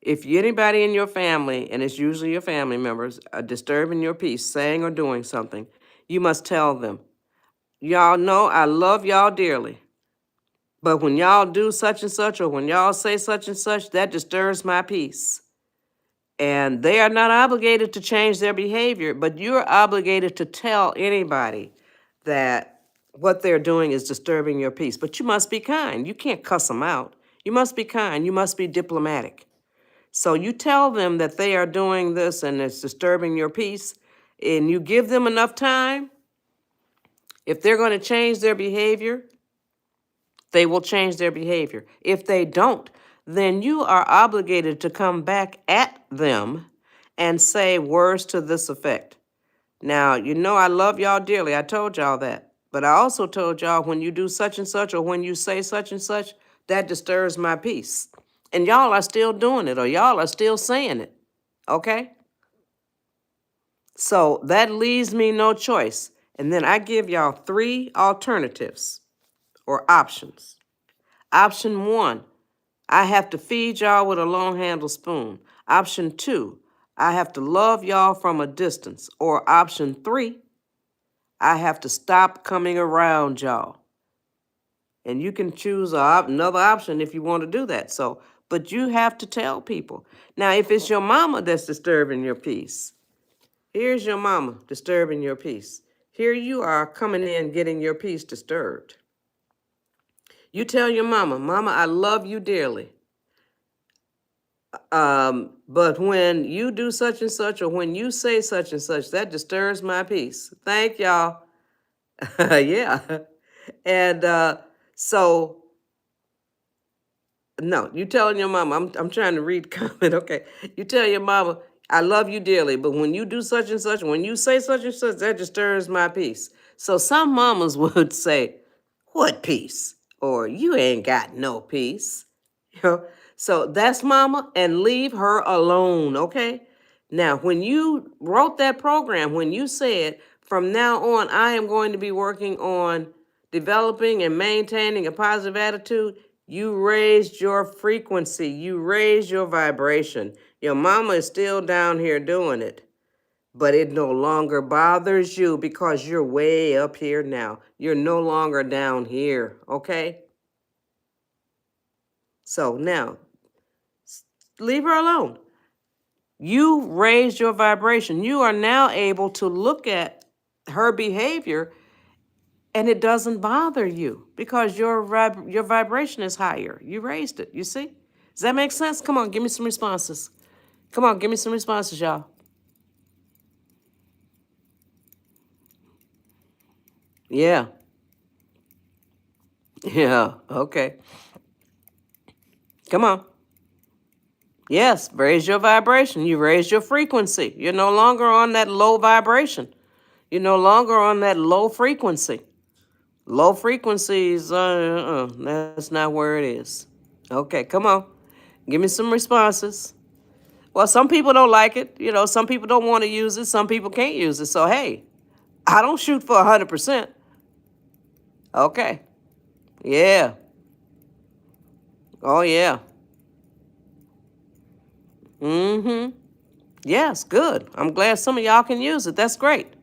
If anybody in your family, and it's usually your family members, are disturbing your peace, saying or doing something, you must tell them, y'all know I love y'all dearly, but when y'all do such and such, or when y'all say such and such, that disturbs my peace. And they are not obligated to change their behavior, but you're obligated to tell anybody that what they're doing is disturbing your peace. But you must be kind. You can't cuss them out. You must be kind. You must be diplomatic. So you tell them that they are doing this and it's disturbing your peace, and you give them enough time. If they're going to change their behavior, they will change their behavior. If they don't, then you are obligated to come back at them and say words to this effect. Now, you know I love y'all dearly. I told y'all that. But I also told y'all when you do such and such or when you say such and such, that disturbs my peace. And y'all are still doing it, or y'all are still saying it. Okay? So that leaves me no choice. And then I give y'all 3 alternatives or options. Option 1, I have to feed y'all with a long handled spoon. Option 2, I have to love y'all from a distance. Or option 3, I have to stop coming around y'all. And you can choose another option if you want to do that. So, but you have to tell people. Now, if it's your mama that's disturbing your peace, here's your mama disturbing your peace. Here you are coming in getting your peace disturbed. You tell your mama, Mama, I love you dearly. But when you do such and such, or when you say such and such, that disturbs my peace. Thank y'all. Yeah. And so, no, you telling your mama, I'm trying to read the comment, okay. You tell your mama, I love you dearly, but when you do such and such, when you say such and such, that disturbs my peace. So some mamas would say, what peace? Or you ain't got no peace. You know? So that's mama, and leave her alone, okay? Now, when you wrote that program, when you said, from now on, I am going to be working on developing and maintaining a positive attitude, you raised your frequency, you raised your vibration. Your mama is still down here doing it, but it no longer bothers you because you're way up here now. You're no longer down here, okay? So now, leave her alone. You raised your vibration. You are now able to look at her behavior and it doesn't bother you because your vibration is higher. You raised it, you see? Does that make sense? Come on, give me some responses. Come on, give me some responses, y'all. Yeah. Yeah, okay. Come on. Yes, raise your vibration. You raise your frequency. You're no longer on that low vibration. You're no longer on that low frequency. Low frequencies, that's not where it is. Okay, come on. Give me some responses. Well, some people don't like it. You know, some people don't want to use it. Some people can't use it. So, hey, I don't shoot for 100%. Okay. Yeah. Oh, yeah. Mm-hmm. Yes, good. I'm glad some of y'all can use it. That's great.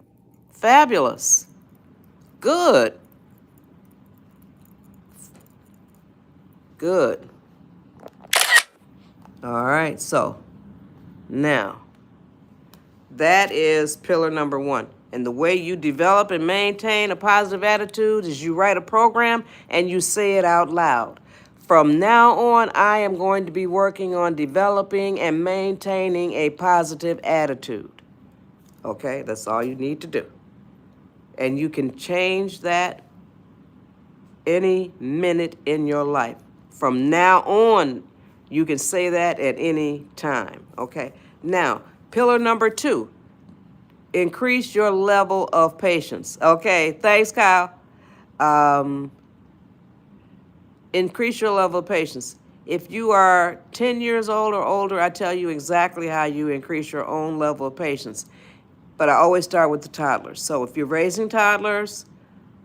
Fabulous. Good. Good. All right. So, now, that is pillar number one. And the way you develop and maintain a positive attitude is you write a program and you say it out loud. From now on, I am going to be working on developing and maintaining a positive attitude. Okay, that's all you need to do. And you can change that any minute in your life. From now on, you can say that at any time. Okay, now, pillar number two, increase your level of patience. Okay, thanks, Kyle. Um, increase your level of patience. If you are 10 years old or older, I tell you exactly how you increase your own level of patience. But I always start with the toddlers. So if you're raising toddlers,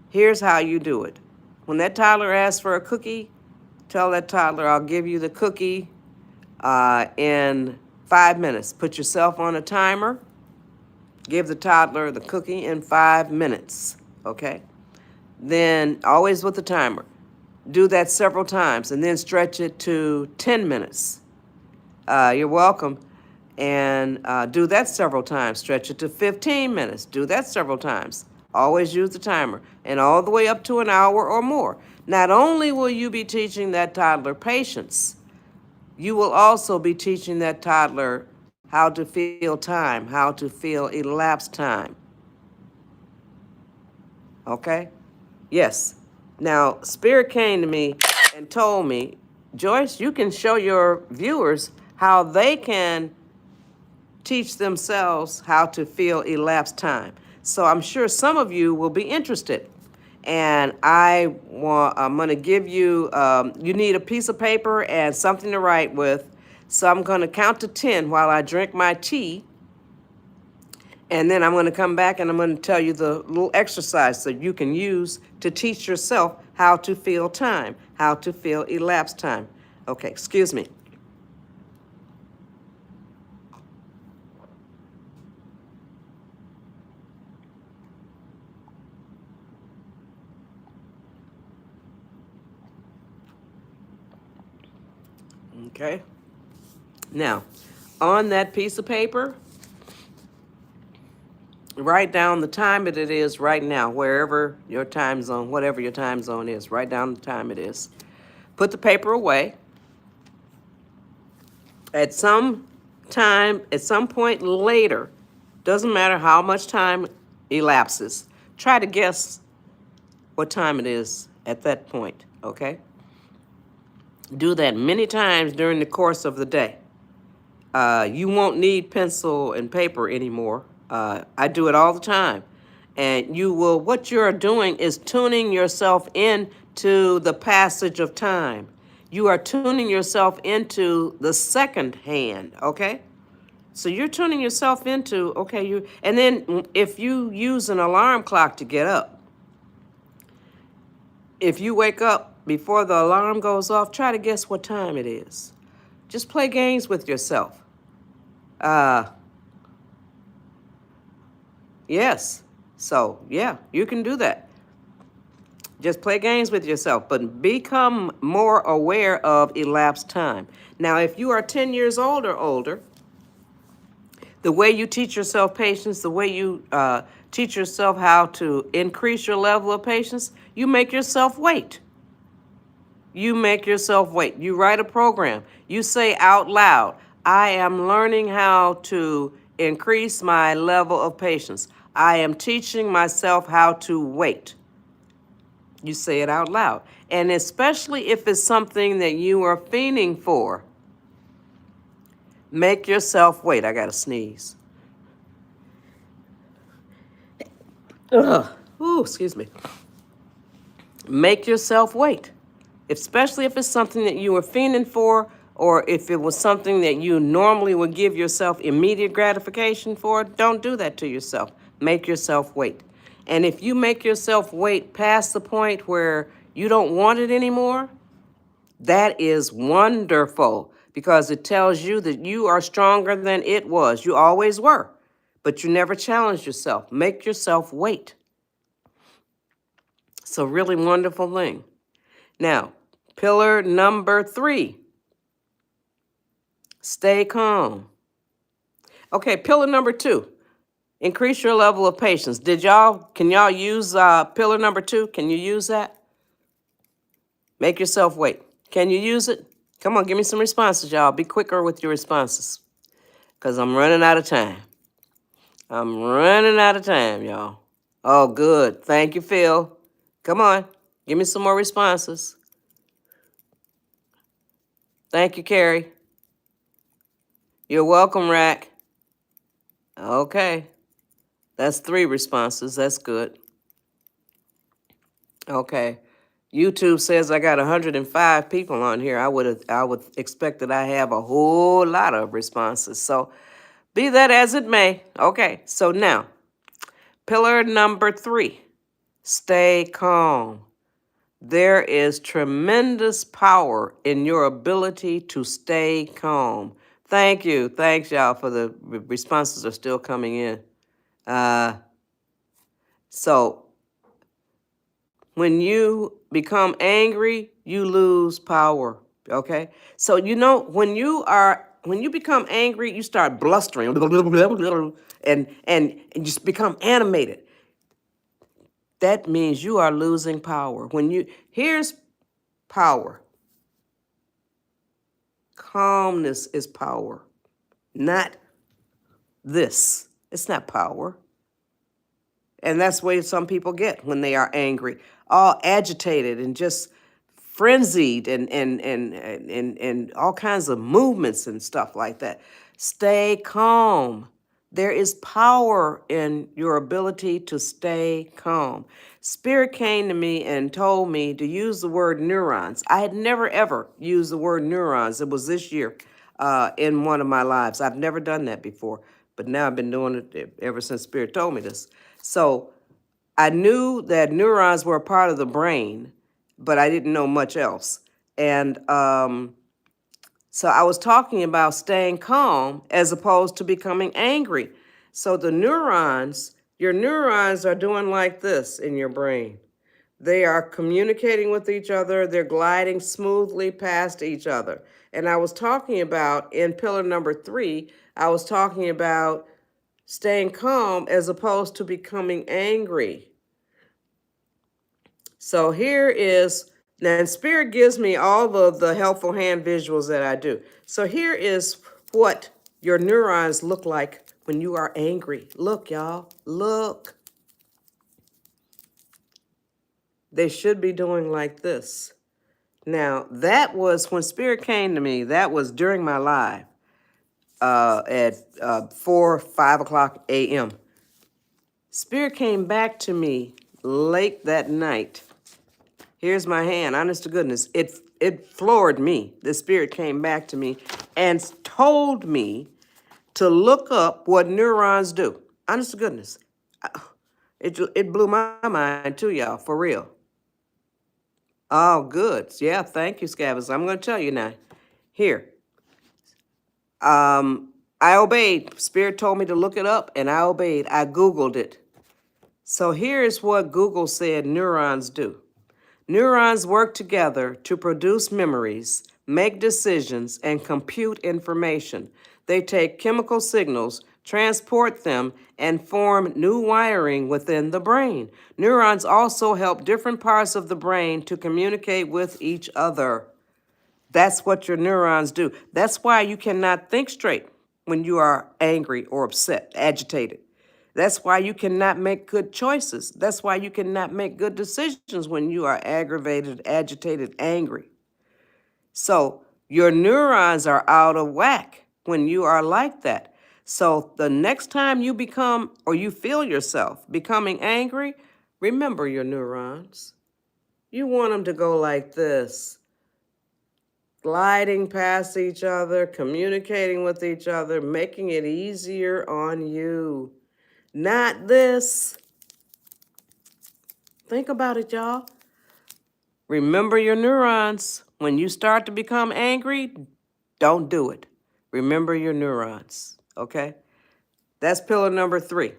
here's how you do it. When that toddler asks for a cookie, tell that toddler, I'll give you the cookie in 5 minutes. Put yourself on a timer. Give the toddler the cookie in 5 minutes, okay? Then, always with the timer, do that several times and then stretch it to 10 minutes. You're welcome. And do that several times. Stretch it to 15 minutes. Do that several times. Always use the timer. And all the way up to an hour or more. Not only will you be teaching that toddler patience, you will also be teaching that toddler how to feel time, how to feel elapsed time. Okay? Yes. Now, Spirit came to me and told me, Joyce, you can show your viewers how they can teach themselves how to feel elapsed time. So I'm sure some of you will be interested. And I'm going to give you, you need a piece of paper and something to write with. So I'm going to count to 10 while I drink my tea. And then I'm going to come back and I'm going to tell you the little exercise that you can use to teach yourself how to feel time, how to feel elapsed time. Okay, excuse me. Okay. Now, on that piece of paper, write down the time that it is right now, wherever your time zone, whatever your time zone is, write down the time it is. Put the paper away. At some time, at some point later, doesn't matter how much time elapses, try to guess what time it is at that point, okay? Do that many times during the course of the day. You won't need pencil and paper anymore. I do it all the time. And what you're doing is tuning yourself in to the passage of time. You are tuning yourself into the second hand, okay? So you're tuning yourself into, okay, and then if you use an alarm clock to get up, if you wake up before the alarm goes off, try to guess what time it is. Just play games with yourself. Yes. So, yeah, you can do that. Just play games with yourself, but become more aware of elapsed time. Now, if you are 10 years old or older, the way you teach yourself patience, the way you teach yourself how to increase your level of patience, you make yourself wait. You make yourself wait. You write a program. You say out loud, I am learning how to increase my level of patience. I am teaching myself how to wait. You say it out loud. And especially if it's something that you are fiending for, make yourself wait. I got to sneeze. Ugh. Ooh, excuse me. Make yourself wait. Especially if it's something that you were fiending for, or if it was something that you normally would give yourself immediate gratification for, don't do that to yourself. Make yourself wait. And if you make yourself wait past the point where you don't want it anymore, that is wonderful, because it tells you that you are stronger than it was. You always were, but you never challenged yourself. Make yourself wait. It's a really wonderful thing. Now, pillar number 3, stay calm. Okay, pillar number 2, increase your level of patience. Can y'all use pillar number 2? Can you use that? Make yourself wait. Can you use it? Come on, give me some responses, y'all. Be quicker with your responses, because I'm running out of time. I'm running out of time, y'all. Oh, good. Thank you, Phil. Come on, give me some more responses. Thank you, Carrie. You're welcome, Rack. Okay. That's 3 responses. That's good. Okay. YouTube says I got 105 people on here. I would expect that I have a whole lot of responses. So be that as it may. Okay. So now, pillar number 3, stay calm. There is tremendous power in your ability to stay calm. Thank you. Thanks, y'all, for the responses are still coming in. So when you become angry, you lose power. Okay? So when you become angry, you start blustering and just become animated. That means you are losing power. Here's power. Calmness is power, not this. It's not power. And that's where some people get when they are angry, all agitated and just frenzied and all kinds of movements and stuff like that. Stay calm. There is power in your ability to stay calm. Spirit came to me and told me to use the word neurons. I had never, ever used the word neurons. It was this year in one of my lives. I've never done that before, but now I've been doing it ever since Spirit told me this. So I knew that neurons were a part of the brain, but I didn't know much else. And so I was talking about staying calm as opposed to becoming angry. So your neurons are doing like this in your brain. They are communicating with each other. They're gliding smoothly past each other. And I was talking about, in pillar number 3, I was talking about staying calm as opposed to becoming angry. So here is Now, Spirit gives me all of the helpful hand visuals that I do. So here is what your neurons look like when you are angry. Look, y'all, look. They should be doing like this. Now, that was when Spirit came to me. That was during my live at 4, 5 o'clock a.m. Spirit came back to me late that night. Here's my hand, honest to goodness. It floored me. The Spirit came back to me and told me to look up what neurons do. Honest to goodness. It blew my mind too, y'all, for real. Oh, good. Yeah, thank you, Scabbers. I'm going to tell you now. Here. I obeyed. Spirit told me to look it up, and I obeyed. I Googled it. So here's what Google said neurons do. Neurons work together to produce memories, make decisions, and compute information. They take chemical signals, transport them, and form new wiring within the brain. Neurons also help different parts of the brain to communicate with each other. That's what your neurons do. That's why you cannot think straight when you are angry or upset, agitated. That's why you cannot make good choices. That's why you cannot make good decisions when you are aggravated, agitated, angry. So your neurons are out of whack when you are like that. So the next time you become or you feel yourself becoming angry, remember your neurons. You want them to go like this, gliding past each other, communicating with each other, making it easier on you. Not this. Think about it, y'all. Remember your neurons. When you start to become angry, don't do it. Remember your neurons, okay? That's pillar number 3.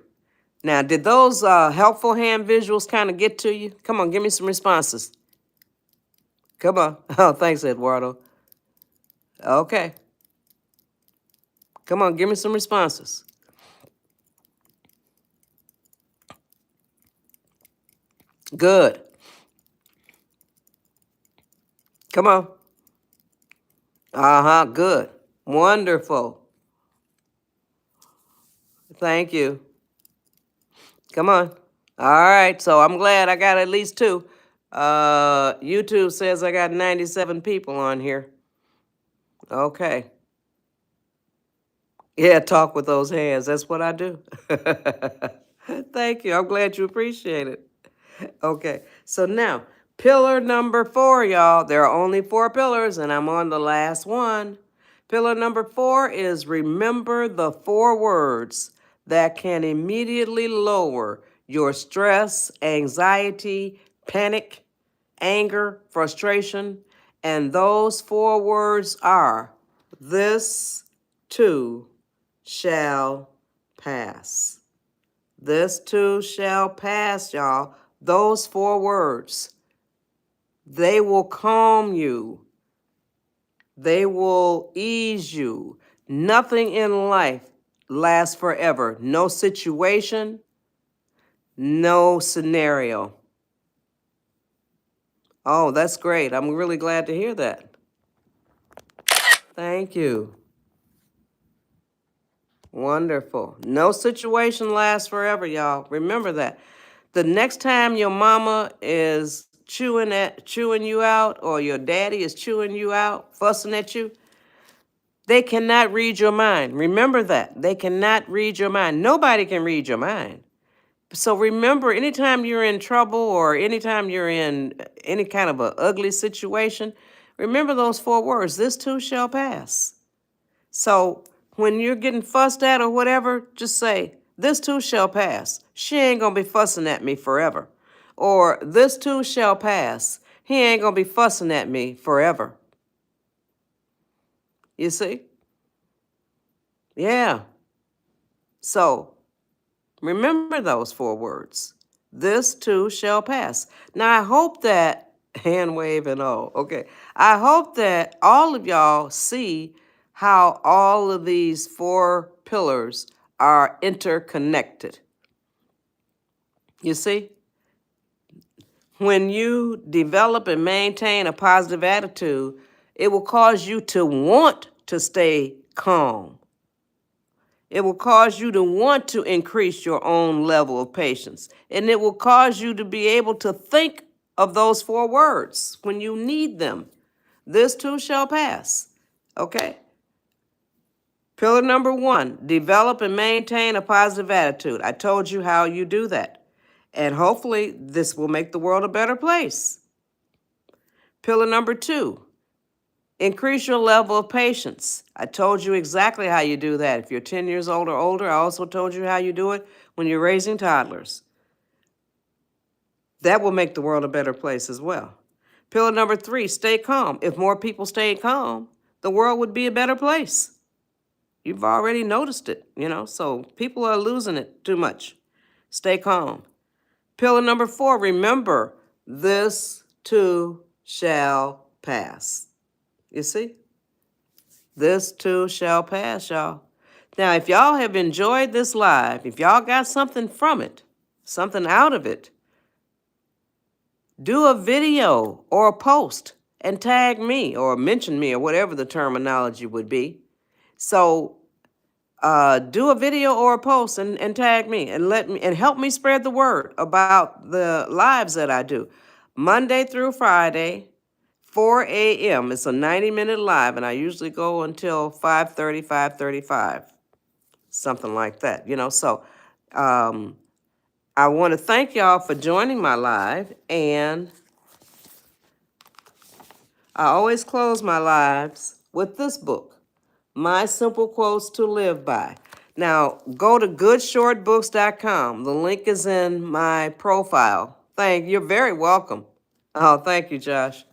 Now, did those helpful hand visuals kind of get to you? Come on, give me some responses. Come on. Oh, thanks, Eduardo. Okay. Come on, give me some responses. Good. Come on. Uh-huh, good. Wonderful. Thank you. Come on. All right, so I'm glad I got at least 2. YouTube says I got 97 people on here. Okay. Yeah, talk with those hands. That's what I do. Thank you. I'm glad you appreciate it. Okay, so now, pillar number 4, y'all. There are only 4 pillars, and I'm on the last one. Pillar number 4 is remember the 4 words that can immediately lower your stress, anxiety, panic, anger, frustration. And those 4 words are, this too shall pass. This too shall pass, y'all. Those 4 words, they will calm you. They will ease you. Nothing in life lasts forever. No situation, no scenario. Oh, that's great. I'm really glad to hear that. Thank you. Wonderful. No situation lasts forever, y'all. Remember that. The next time your mama is chewing you out, or your daddy is chewing you out, fussing at you, they cannot read your mind. Remember that. They cannot read your mind. Nobody can read your mind. So remember, anytime you're in trouble or anytime you're in any kind of an ugly situation, remember those 4 words. This too shall pass. So when you're getting fussed at or whatever, just say, this too shall pass. She ain't gonna be fussing at me forever. Or this too shall pass. He ain't gonna be fussing at me forever. You see? Yeah. So remember those 4 words. This too shall pass. Now I hope that, hand wave and all, okay. I hope that all of y'all see how all of these 4 pillars are interconnected. You see? When you develop and maintain a positive attitude, it will cause you to want to stay calm. It will cause you to want to increase your own level of patience. And it will cause you to be able to think of those 4 words when you need them. This too shall pass. Okay? Pillar number 1, develop and maintain a positive attitude. I told you how you do that. And hopefully this will make the world a better place. Pillar number 2, increase your level of patience. I told you exactly how you do that. If you're 10 years old or older, I also told you how you do it when you're raising toddlers. That will make the world a better place as well. Pillar number 3, stay calm. If more people stayed calm, the world would be a better place. You've already noticed it, so people are losing it too much. Stay calm. Pillar number 4, remember, this too shall pass. You see? This too shall pass, y'all. Now, if y'all have enjoyed this live, if y'all got something from it, something out of it, do a video or a post and tag me or mention me or whatever the terminology would be. So do a video or a post and tag me and help me spread the word about the lives that I do. Monday through Friday, 4 a.m. It's a 90-minute live, and I usually go until 5:30, 5:35, something like that, So I want to thank y'all for joining my live, and I always close my lives with this book, My Simple Quotes to Live By. Now, go to goodshortbooks.com. The link is in my profile. You're very welcome. Oh, thank you, Josh.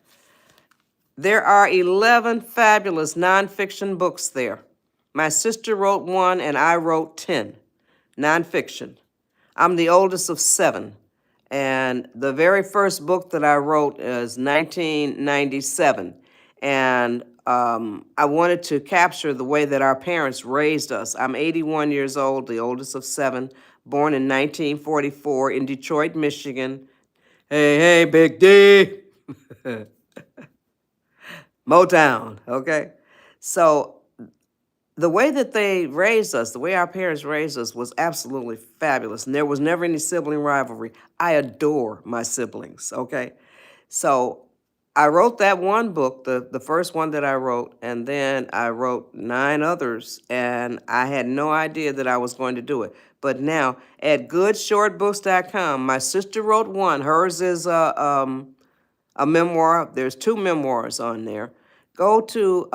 There are 11 fabulous nonfiction books there. My sister wrote 1 and I wrote 10, nonfiction. I'm the oldest of 7. And the very first book that I wrote is 1997. And I wanted to capture the way that our parents raised us. I'm 81 years old, the oldest of 7, born in 1944 in Detroit, Michigan. Hey, Big D. Motown, okay? So the way that they raised us, the way our parents raised us was absolutely fabulous. And there was never any sibling rivalry. I adore my siblings, okay? So I wrote that one book, the first one that I wrote, and then I wrote 9 others, and I had no idea that I was going to do it. But now at goodshortbooks.com, my sister wrote 1. Hers is a memoir. There's 2 memoirs on there. Go to,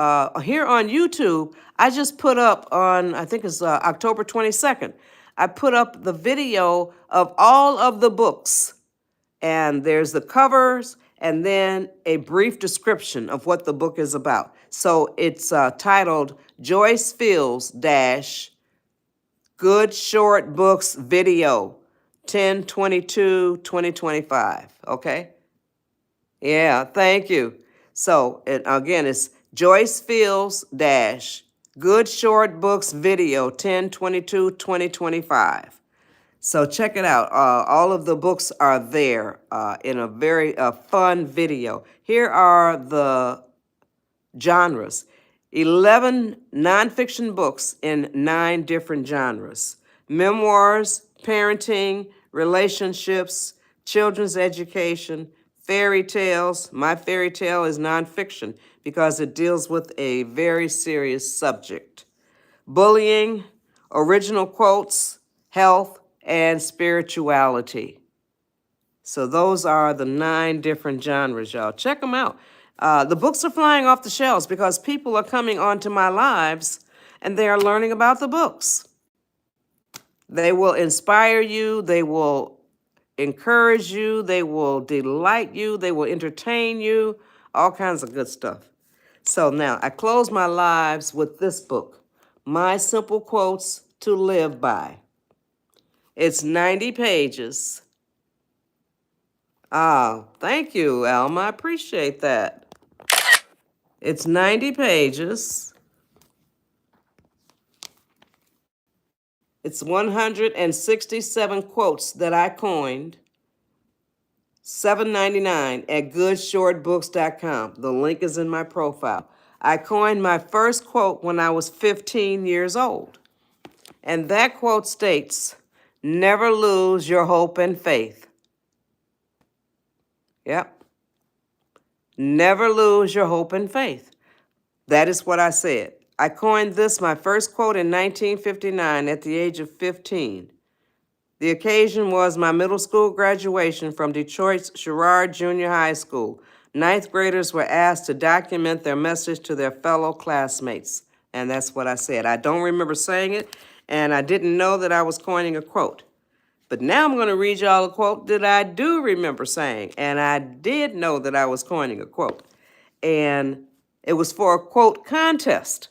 here on YouTube, I just put up on, I think it's October 22nd, I put up the video of all of the books. And there's the covers and then a brief description of what the book is about. So it's titled Joyce Fields dash Good Short Books Video 10/22/2025. Okay? Yeah, thank you. So, again, it's Joyce Fields dash Good Short Books Video 10/22/2025. So check it out. All of the books are there in a very fun video. Here are the genres. 11 nonfiction books in 9 different genres. Memoirs, parenting, relationships, children's education, fairy tales. My fairy tale is nonfiction because it deals with a very serious subject. Bullying, original quotes, health, and spirituality. So those are the 9 different genres, y'all. Check them out. The books are flying off the shelves because people are coming onto my lives and they are learning about the books. They will inspire you. They will encourage you. They will delight you. They will entertain you. All kinds of good stuff. So now I close my lives with this book, My Simple Quotes to Live By. It's 90 pages. Thank you, Alma. I appreciate that. It's 90 pages. It's 167 quotes that I coined. $7.99 at goodshortbooks.com. The link is in my profile. I coined my first quote when I was 15 years old. And that quote states, "Never lose your hope and faith." Yep. Never lose your hope and faith. That is what I said. I coined this, my first quote, in 1959 at the age of 15. The occasion was my middle school graduation from Detroit's Sherrard Junior High School. Ninth graders were asked to document their message to their fellow classmates. And that's what I said. I don't remember saying it, and I didn't know that I was coining a quote. But now I'm going to read y'all a quote that I do remember saying, and I did know that I was coining a quote. And it was for a quote contest.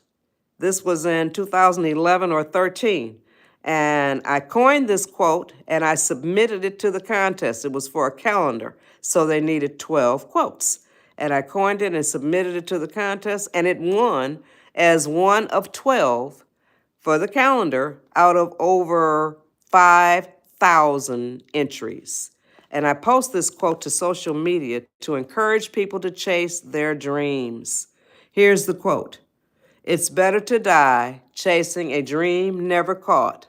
This was in 2011 or 13. And I coined this quote and I submitted it to the contest. It was for a calendar, so they needed 12 quotes. And I coined it and submitted it to the contest, and it won as one of 12 for the calendar out of over 5,000 entries. And I post this quote to social media to encourage people to chase their dreams. Here's the quote. "It's better to die chasing a dream never caught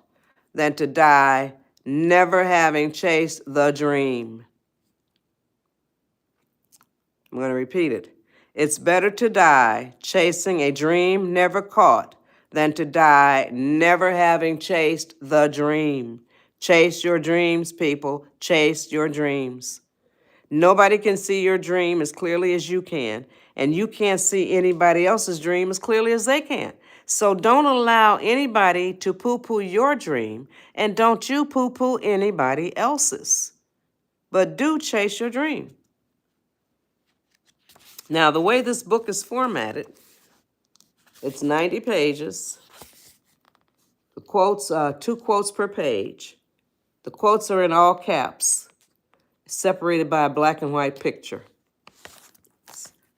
than to die never having chased the dream." I'm going to repeat it. It's better to die chasing a dream never caught than to die never having chased the dream. Chase your dreams, people. Chase your dreams. Nobody can see your dream as clearly as you can, and you can't see anybody else's dream as clearly as they can. So don't allow anybody to poo-poo your dream, and don't you poo-poo anybody else's. But do chase your dream. Now, the way this book is formatted, it's 90 pages. The quotes, 2 quotes per page. The quotes are in all caps, separated by a black and white picture.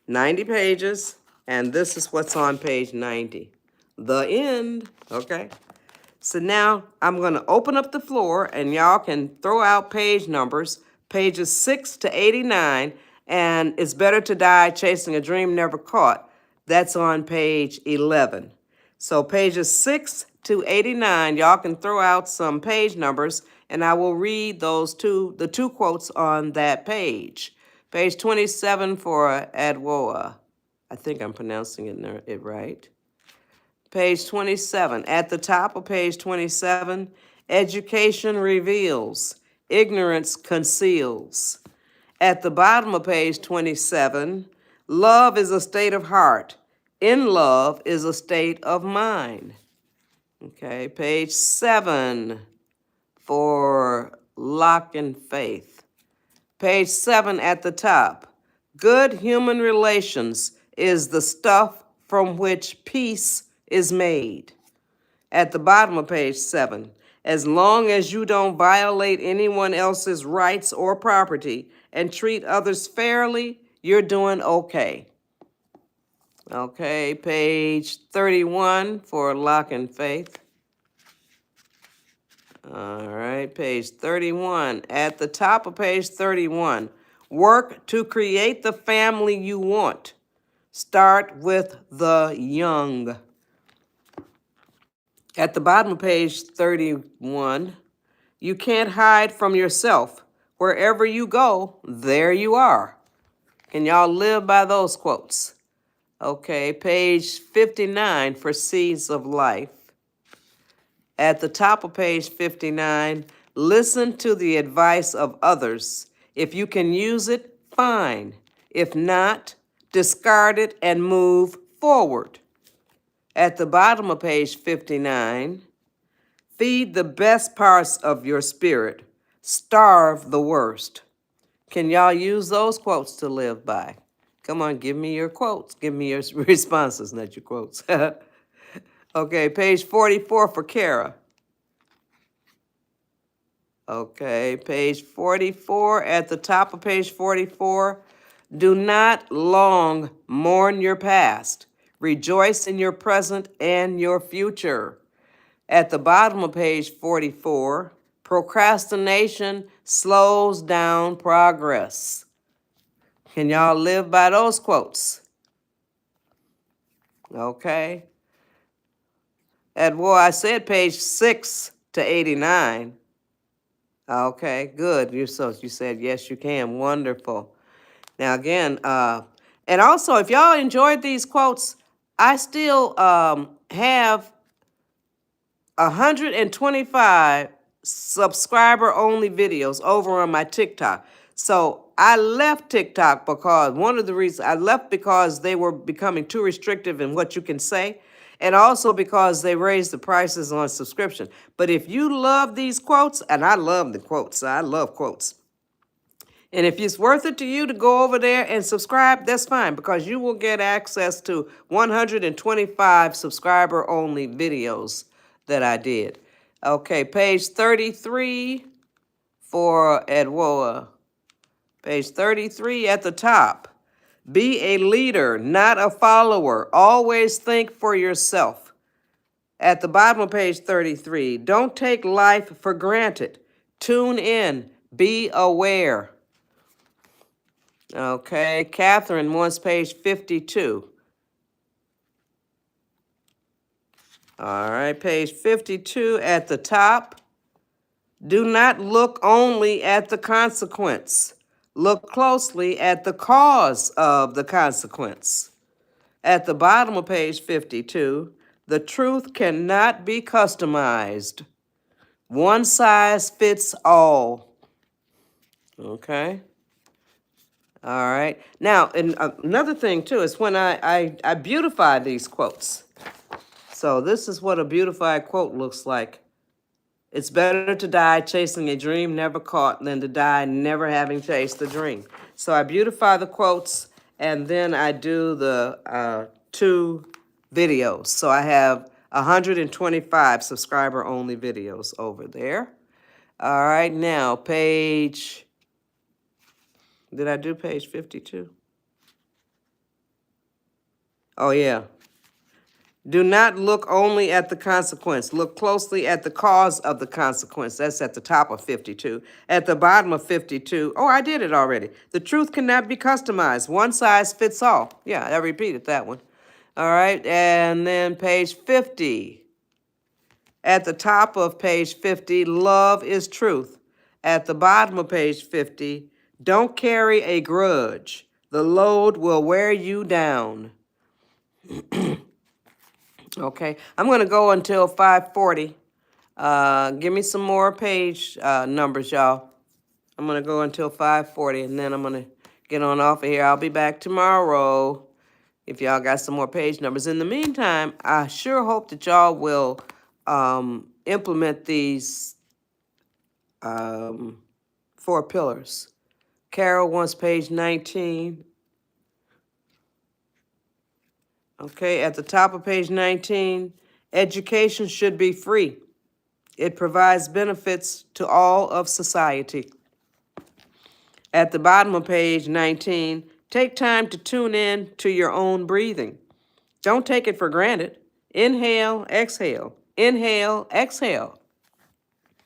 90 pages, and this is what's on page 90. The end, okay? So now I'm going to open up the floor, and y'all can throw out page numbers, pages 6 to 89, and "It's better to die chasing a dream never caught." That's on page 11. So pages 6 to 89, y'all can throw out some page numbers, and I will read the two quotes on that page. Page 27 for Adwoa. I think I'm pronouncing it right. Page 27. At the top of page 27, "Education reveals, ignorance conceals." At the bottom of page 27, "Love is a state of heart. In love is a state of mind." Okay, page 7 for Lock and Faith. Page 7 at the top, "Good human relations is the stuff from which peace is made." At the bottom of page 7, "As long as you don't violate anyone else's rights or property and treat others fairly, you're doing okay." Okay, page 31 for Lock and Faith. All right, page 31. At the top of page 31, "Work to create the family you want. Start with the young." At the bottom of page 31, "You can't hide from yourself. Wherever you go, there you are." Can y'all live by those quotes? Okay, page 59 for Seeds of Life. At the top of page 59, "Listen to the advice of others. If you can use it, fine. If not, discard it and move forward." At the bottom of page 59, "Feed the best parts of your spirit. Starve the worst." Can y'all use those quotes to live by? Come on, give me your quotes. Give me your responses, not your quotes. Okay, page 44 for Kara. Okay, page 44, at the top of page 44, "Do not long mourn your past. Rejoice in your present and your future." At the bottom of page 44, Procrastination slows down progress. Can y'all live by those quotes? Okay. I said page 6 to 89. Okay, good. You said yes, you can. Wonderful. Now again, and also if y'all enjoyed these quotes, I still have 125 subscriber only videos over on my TikTok. So I left TikTok because one of the reasons I left because they were becoming too restrictive in what you can say, and also because they raised the prices on subscription. But if you love these quotes, and I love the quotes, I love quotes. And if it's worth it to you to go over there and subscribe, that's fine, because you will get access to 125 subscriber only videos that I did. Okay, page 33 for Edwoa. Page 33 at the top. Be a leader, not a follower. Always think for yourself. At the bottom of page 33, don't take life for granted. Tune in. Be aware. Okay, Catherine wants page 52. All right, page 52 at the top. Do not look only at the consequence. Look closely at the cause of the consequence. At the bottom of page 52, the truth cannot be customized. One size fits all. Okay. All right. Now, and another thing too is when I beautify these quotes. So this is what a beautified quote looks like. It's better to die chasing a dream never caught than to die never having chased the dream. So I beautify the quotes, and then I do the 2 videos. So I have 125 subscriber only videos over there. All right, now page, did I do page 52? Oh yeah. Do not look only at the consequence. Look closely at the cause of the consequence. That's at the top of 52. At the bottom of 52, oh, I did it already. The truth cannot be customized. One size fits all. Yeah, I repeated that one. All right, and then page 50. At the top of page 50, love is truth. At the bottom of page 50, don't carry a grudge. The load will wear you down. Okay, I'm going to go until 5:40. Give me some more page numbers, y'all. I'm going to go until 5:40, and then I'm going to get on off of here. I'll be back tomorrow if y'all got some more page numbers. In the meantime, I sure hope that y'all will implement these 4 pillars. Carol wants page 19. Okay, at the top of page 19, education should be free. It provides benefits to all of society. At the bottom of page 19, take time to tune in to your own breathing. Don't take it for granted. Inhale, exhale. Inhale, exhale.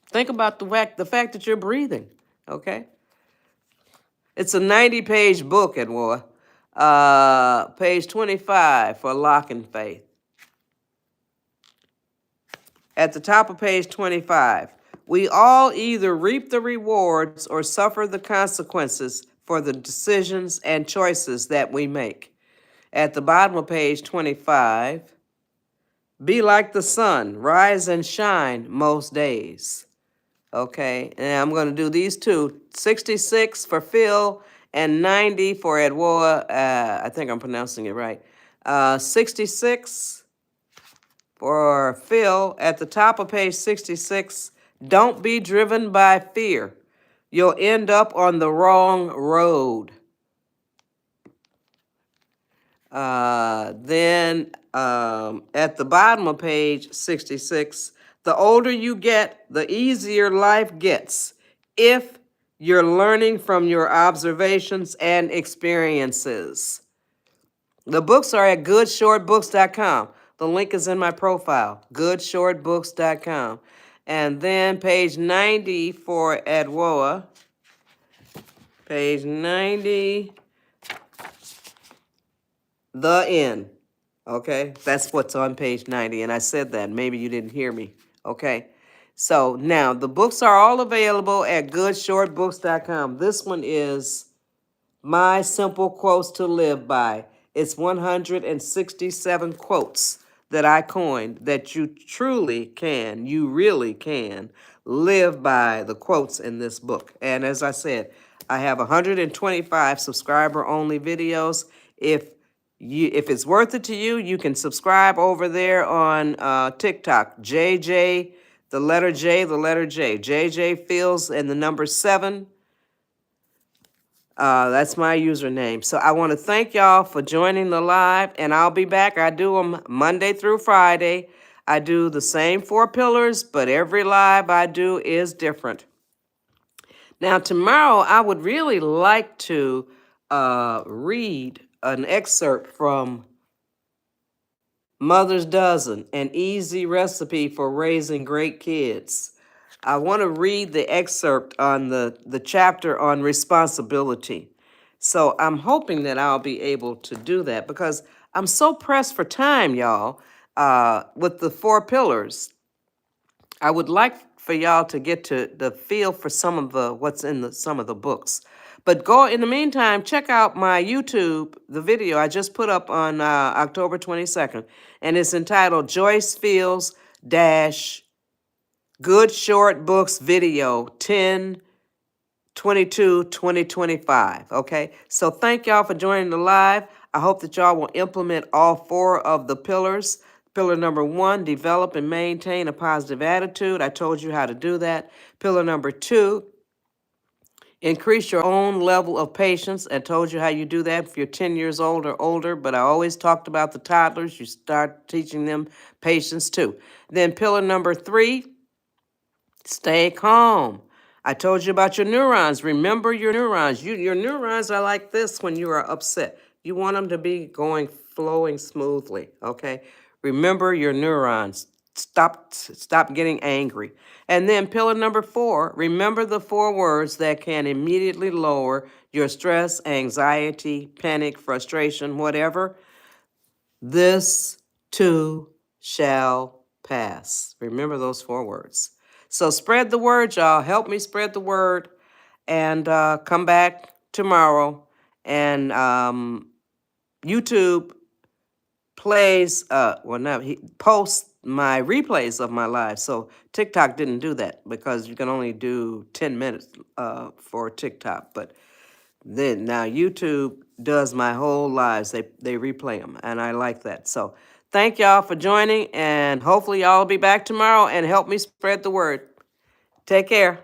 Think about the fact that you're breathing, okay? It's a 90-page book, Edward. Page 25 for Lock and Faith. At the top of page 25, we all either reap the rewards or suffer the consequences for the decisions and choices that we make. At the bottom of page 25, be like the sun, rise and shine most days. Okay, and I'm going to do these 2, 66 for Phil and 90 for Edward. I think I'm pronouncing it right. 66 for Phil. At the top of page 66, don't be driven by fear. You'll end up on the wrong road. Then at the bottom of page 66, the older you get, the easier life gets if you're learning from your observations and experiences. The books are at goodshortbooks.com. The link is in my profile, goodshortbooks.com. And then page 90 for Adwoa. Page 90, the end. Okay, that's what's on page 90. And I said that. Maybe you didn't hear me. Okay. So now the books are all available at goodshortbooks.com. This one is My Simple Quotes to Live By. It's 167 quotes that I coined that you truly can, you really can live by the quotes in this book. And as I said, I have 125 subscriber only videos. If it's worth it to you, you can subscribe over there on TikTok. JJ, the letter J, the letter J. JJ Fields and the number 7. That's my username. So I want to thank y'all for joining the live, and I'll be back. I do them Monday through Friday. I do the same 4 pillars, but every live I do is different. Now, tomorrow, I would really like to read an excerpt from Mother's Dozen, an easy recipe for raising great kids. I want to read the excerpt on the chapter on responsibility. So I'm hoping that I'll be able to do that because I'm so pressed for time, y'all, with the 4 pillars. I would like for y'all to get to the feel for some of the what's in some of the books. But go in the meantime, check out my YouTube, the video I just put up on October 22nd, and it's entitled Joyce Fields dash Good Short Books Video 10/22/2025. Okay, so thank y'all for joining the live. I hope that y'all will implement all 4 of the pillars. Pillar number 1, develop and maintain a positive attitude. I told you how to do that. Pillar number 2, increase your own level of patience. I told you how you do that if you're 10 years old or older, but I always talked about the toddlers. You start teaching them patience too. Then pillar number 3, stay calm. I told you about your neurons. Remember your neurons. Your neurons are like this when you are upset. You want them to be flowing smoothly, okay? Remember your neurons. Stop getting angry. And then pillar number 4, remember the 4 words that can immediately lower your stress, anxiety, panic, frustration, whatever. This too shall pass. Remember those 4 words. So spread the word, y'all. Help me spread the word, and come back tomorrow. And YouTube plays, he posts my replays of my live. So TikTok didn't do that because you can only do 10 minutes for TikTok. But then now YouTube does my whole lives. They replay them, and I like that. So thank y'all for joining, and hopefully y'all will be back tomorrow and help me spread the word. Take care.